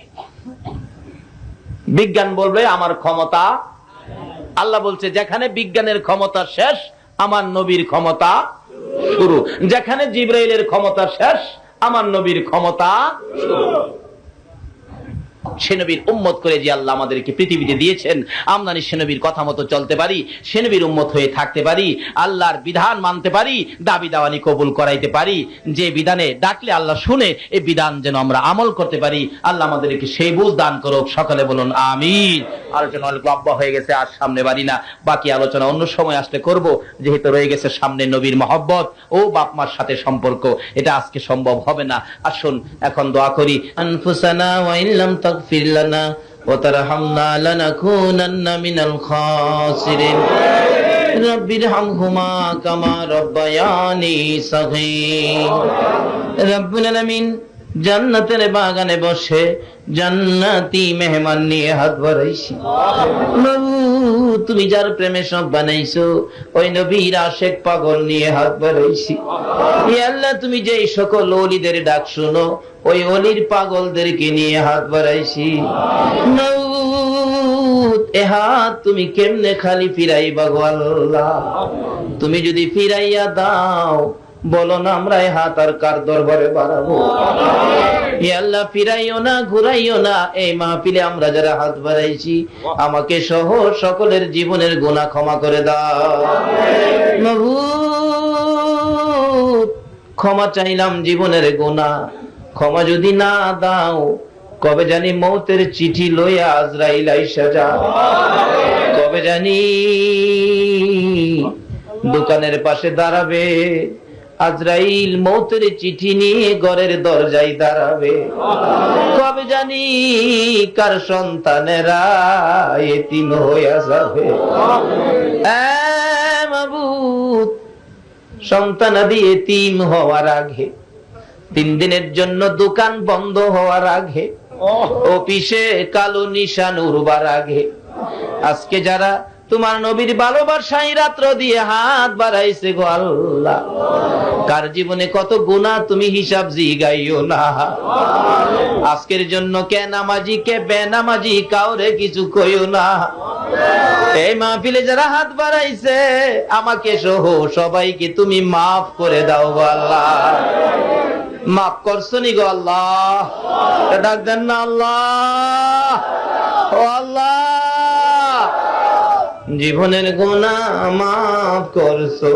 বিজ্ঞান বলবে আমার ক্ষমতা। আল্লাহ বলছে যেখানে বিজ্ঞানের ক্ষমতা শেষ, আমার নবীর ক্ষমতা শুরু। যেখানে জিবরাইলের ক্ষমতা শেষ, আমার নবীর ক্ষমতা শুরু। সে নবীর উম্মত করে যে আল্লাহ আমাদেরকে পৃথিবীতে দিয়েছেন, আমরা সে নবীর কথা মতো চলতে পারি, সে নবীর উম্মত হয়ে থাকতে পারি, আল্লাহর বিধান মানতে পারি, দাবি দাওয়ানি কবুল করাইতে পারি, যে বিধানে ডাকলে আল্লাহ শুনে, এই বিধান যেন আমরা আমল করতে পারি। আল্লাহ আমাদেরকে সেই বুঝ দান করুক। সকলে বলুন আমিন। আলোচনা অনেক লম্বা হয়ে গেছে, আর সামনে বাড়ি না, বাকি আলোচনা অন্য সময় আসলে করব, যেহেতু রয়ে গেছে সামনে নবীর মহব্বত ও বাপ মার সাথে সম্পর্ক, এটা আজকে সম্ভব হবে না। আসুন এখন দোয়া করি। আনফুসানা ওয়া ইল্লাম তাগফির লানা ওয়া তারহামনা লানাকুনান্না মিনাল খাসিরিন। রাব্বিরহামহুমা কামা রাব্বায়ানি সাগীর। রব্বুল আলামিন জান্নাতের বাগানে বসে জান্নাতি মেহমান নিয়ে হাত বাড়াইছি। তুমি যার প্রেমে সব বানাইছো ওই নবীর আশেক পাগল নিয়ে হাত বাড়াইছি। ইয়া আল্লাহ তুমি যে সকল ওলিদের ডাক শুনো ওই ওলির পাগলদেরকে নিয়ে হাত বাড়াইছি। মাবুদ এ হাত তুমি কেমনে খালি ফিরাইবা গো আল্লাহ? তুমি যদি ফিরাইয়া দাও বলো না আমরা এই হাত আর কার দরবারে বাড়াবো? ইয়া আল্লাহ ফিরাইও না, ঘুরাইও না। এই মাহফিলে আমরা যারা হাত বাড়াইছি আমাকে সহ সকলের জীবনের গুনাহ ক্ষমা করে দাও। মাবুদ ক্ষমা চাইলাম জীবনের গুনাহ, ক্ষমা যদি না দাও কবে জানি মৌতের চিঠি লইয়া আজরাইল আইসা যায়। কবে জানি দোকানের পাশে দাঁড়াবে আজরাইল মৌতের চিঠি নিয়ে ঘরের দরজায় দাঁড়াবে। কবে জানি কার সন্তানেরা এতিম হইয়া যাবে। মাবুদ সন্তানাদি এতিম হওয়ার আগে, 3 দিনের জন্য দোকান বন্ধ হওয়ার আগে, অফিসে কালো নিশান উড়বার আগে, আজকে যারা তোমার নবীর ভালোবাসায় রাত্র দিয়ে হাত বাড়াইছে গো আল্লাহ, কার জীবনে কত গুনাহ তুমি হিসাব জিগাইও না। আজকের জন্য কে নামাজি কে বেনামাজি কাউরে কিছু কইও না। এই মাহফিলে যারা হাত বাড়াইছে আমাকে সহ সবাইকে তুমি মাফ করে দাও গো আল্লাহ। মাফ করছো নি গো আল্লাহ? ডাক দেন না আল্লাহ, ও আল্লাহ জীবনের গুনাহ মাফ করছো।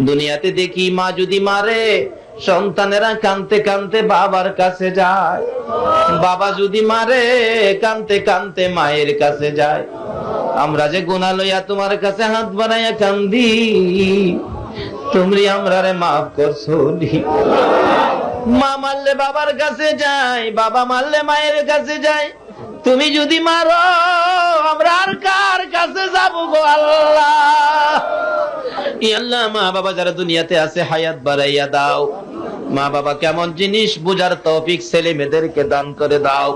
দুনিয়াতে দেখি মা যদি মারে সন্তানেরা কানতে কানতে বাবার কাছে যায়, বাবা যদি মারে কানতে কানতে মায়ের কাছে যায়। আমরা যে গুনাহ লইয়া তোমার কাছে হাত বাড়াইয়া কান্দি, তুমি আমরারে মাফ করছো। মা মারলে বাবার কাছে যায়, বাবা মারলে মায়ের কাছে যায়। তুমি যদি মারো আমরা আর কার কাছে যাবো গো আল্লাহ? ইয়া আল্লাহ মা বাবা যারা দুনিয়াতে আছে হায়াত বাড়াইয়া দাও। মা বাবা কেমন জিনিস বুঝার তৌফিক ছেলে মেয়েদেরকে দান করে দাও।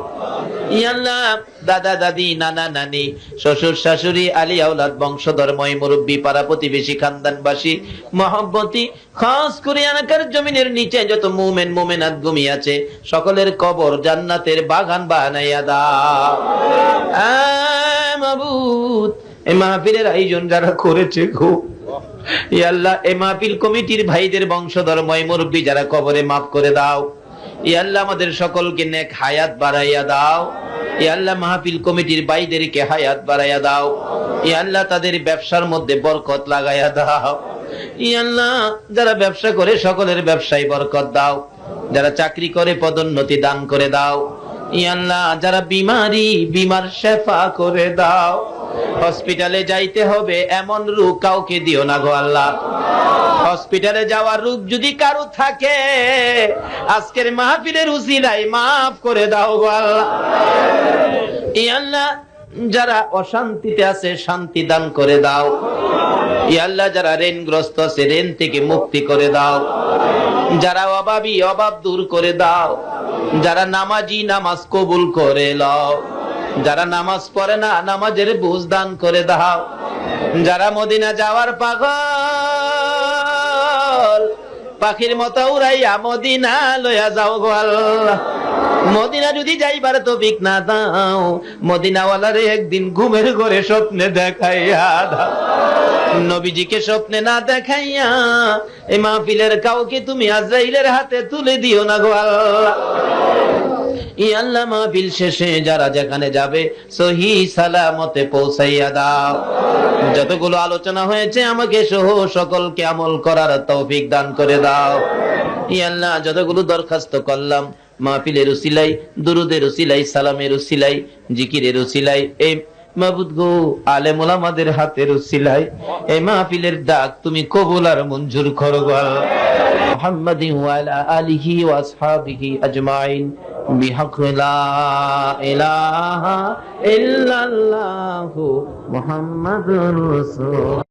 ইয়া আল্লাহ দাদা দাদি নানা নানি শ্বশুর শাশুড়ি আলী আওলাদ বংশধর্ময় মুরব্বী পাড়া প্রতিবেশী খানদানবাসী মহব্বতী খাস করে এলাকার জমিনের নিচে যত মুমিন মুমিনাত ঘুমিয়ে আছে সকলের কবর জান্নাতের বাগান বানাইয়া দাও। মাবুদ এই মাহফিলের আয়োজন যারা করেছে গো ইয়া আল্লাহ এই মাহফিল কমিটির ভাইদের বংশধর্ময় মুরব্বী যারা কবরে মাফ করে দাও। ইয়া আল্লাহ আমাদের সকলকে নেক হায়াত বাড়াইয়া দাও। ইয়া আল্লাহ মাহফিল কমিটির ভাইদেরকে হায়াত বাড়াইয়া দাও। ইয়া আল্লাহ তাদের ব্যবসার মধ্যে বরকত লাগাইয়া দাও। ইয়া আল্লাহ যারা ব্যবসা করে সকলের ব্যবসায় বরকত দাও। যারা চাকরি করে পদোন্নতি দান করে দাও। ইয়া আল্লাহ যারা বিমার শেফা করে দাও। হসপিটালে যাইতে হবে এমন রোগ কাউকে দিও না গো আল্লাহ। হসপিটালে যাওয়ার রোগ যদি কারো থাকে আজকের মাহফিলের উসিলায় মাফ করে দাও গো আল্লাহ। ইয়া আল্লাহ যারা অশান্তিতে আছে শান্তি দান করে দাও। ইয়া আল্লাহ যারা ঋণগ্রস্ত আছে ঋণ থেকে মুক্তি করে দাও। যারা অভাবী অভাব দূর করে দাও। যারা নামাজি নামাজ কবুল করে লও। যারা নামাজ পড়ে না নামাজের বুঝ দান করে দাও। যারা মদিনা যাওয়ার পাগল পাখির মতো উড়াইয়া মদিনা লইয়া যাও গো আল্লাহ। মদিনা যদি যাইবার তৌফিক না দাও মদিনাওয়ালারে একদিন ঘুমের ঘরে স্বপ্নে দেখাইয়া দাও। নবীজিকে স্বপ্নে না দেখাইয়া এই মাহফিলের কাউকে তুমি আজরাইলের হাতে তুলে দিও না গো আল্লাহ। ইয়া আল্লাহ মাহফিল শেষে যারা যেখানে যাবে সহি সালামতে পৌঁছাইয়া দাও। যতগুলো আলোচনা হয়েছে আমাকে সহ সকলকে আমল করার তৌফিক দান করে দাও। ইয়া আল্লাহ যতগুলো দরখাস্ত করলাম মাহফিলের উসিলাই দুরুদের উসিলাই সালামের উসিলাই জিকিরের উসিলাই এই মাবুদ গো আলেম ওলামাদের হাতের উসিলাই এই মাহফিলের ডাক তুমি কবুল আর মঞ্জুর করো গো আল্লাহ। মুহাম্মাদিন ওয়া আলা আলিহি ওয়া আসহাবিহি আজমাইন বিহক লা ইলাহা ইল্লাল্লাহু মুহাম্মাদুর রাসূল।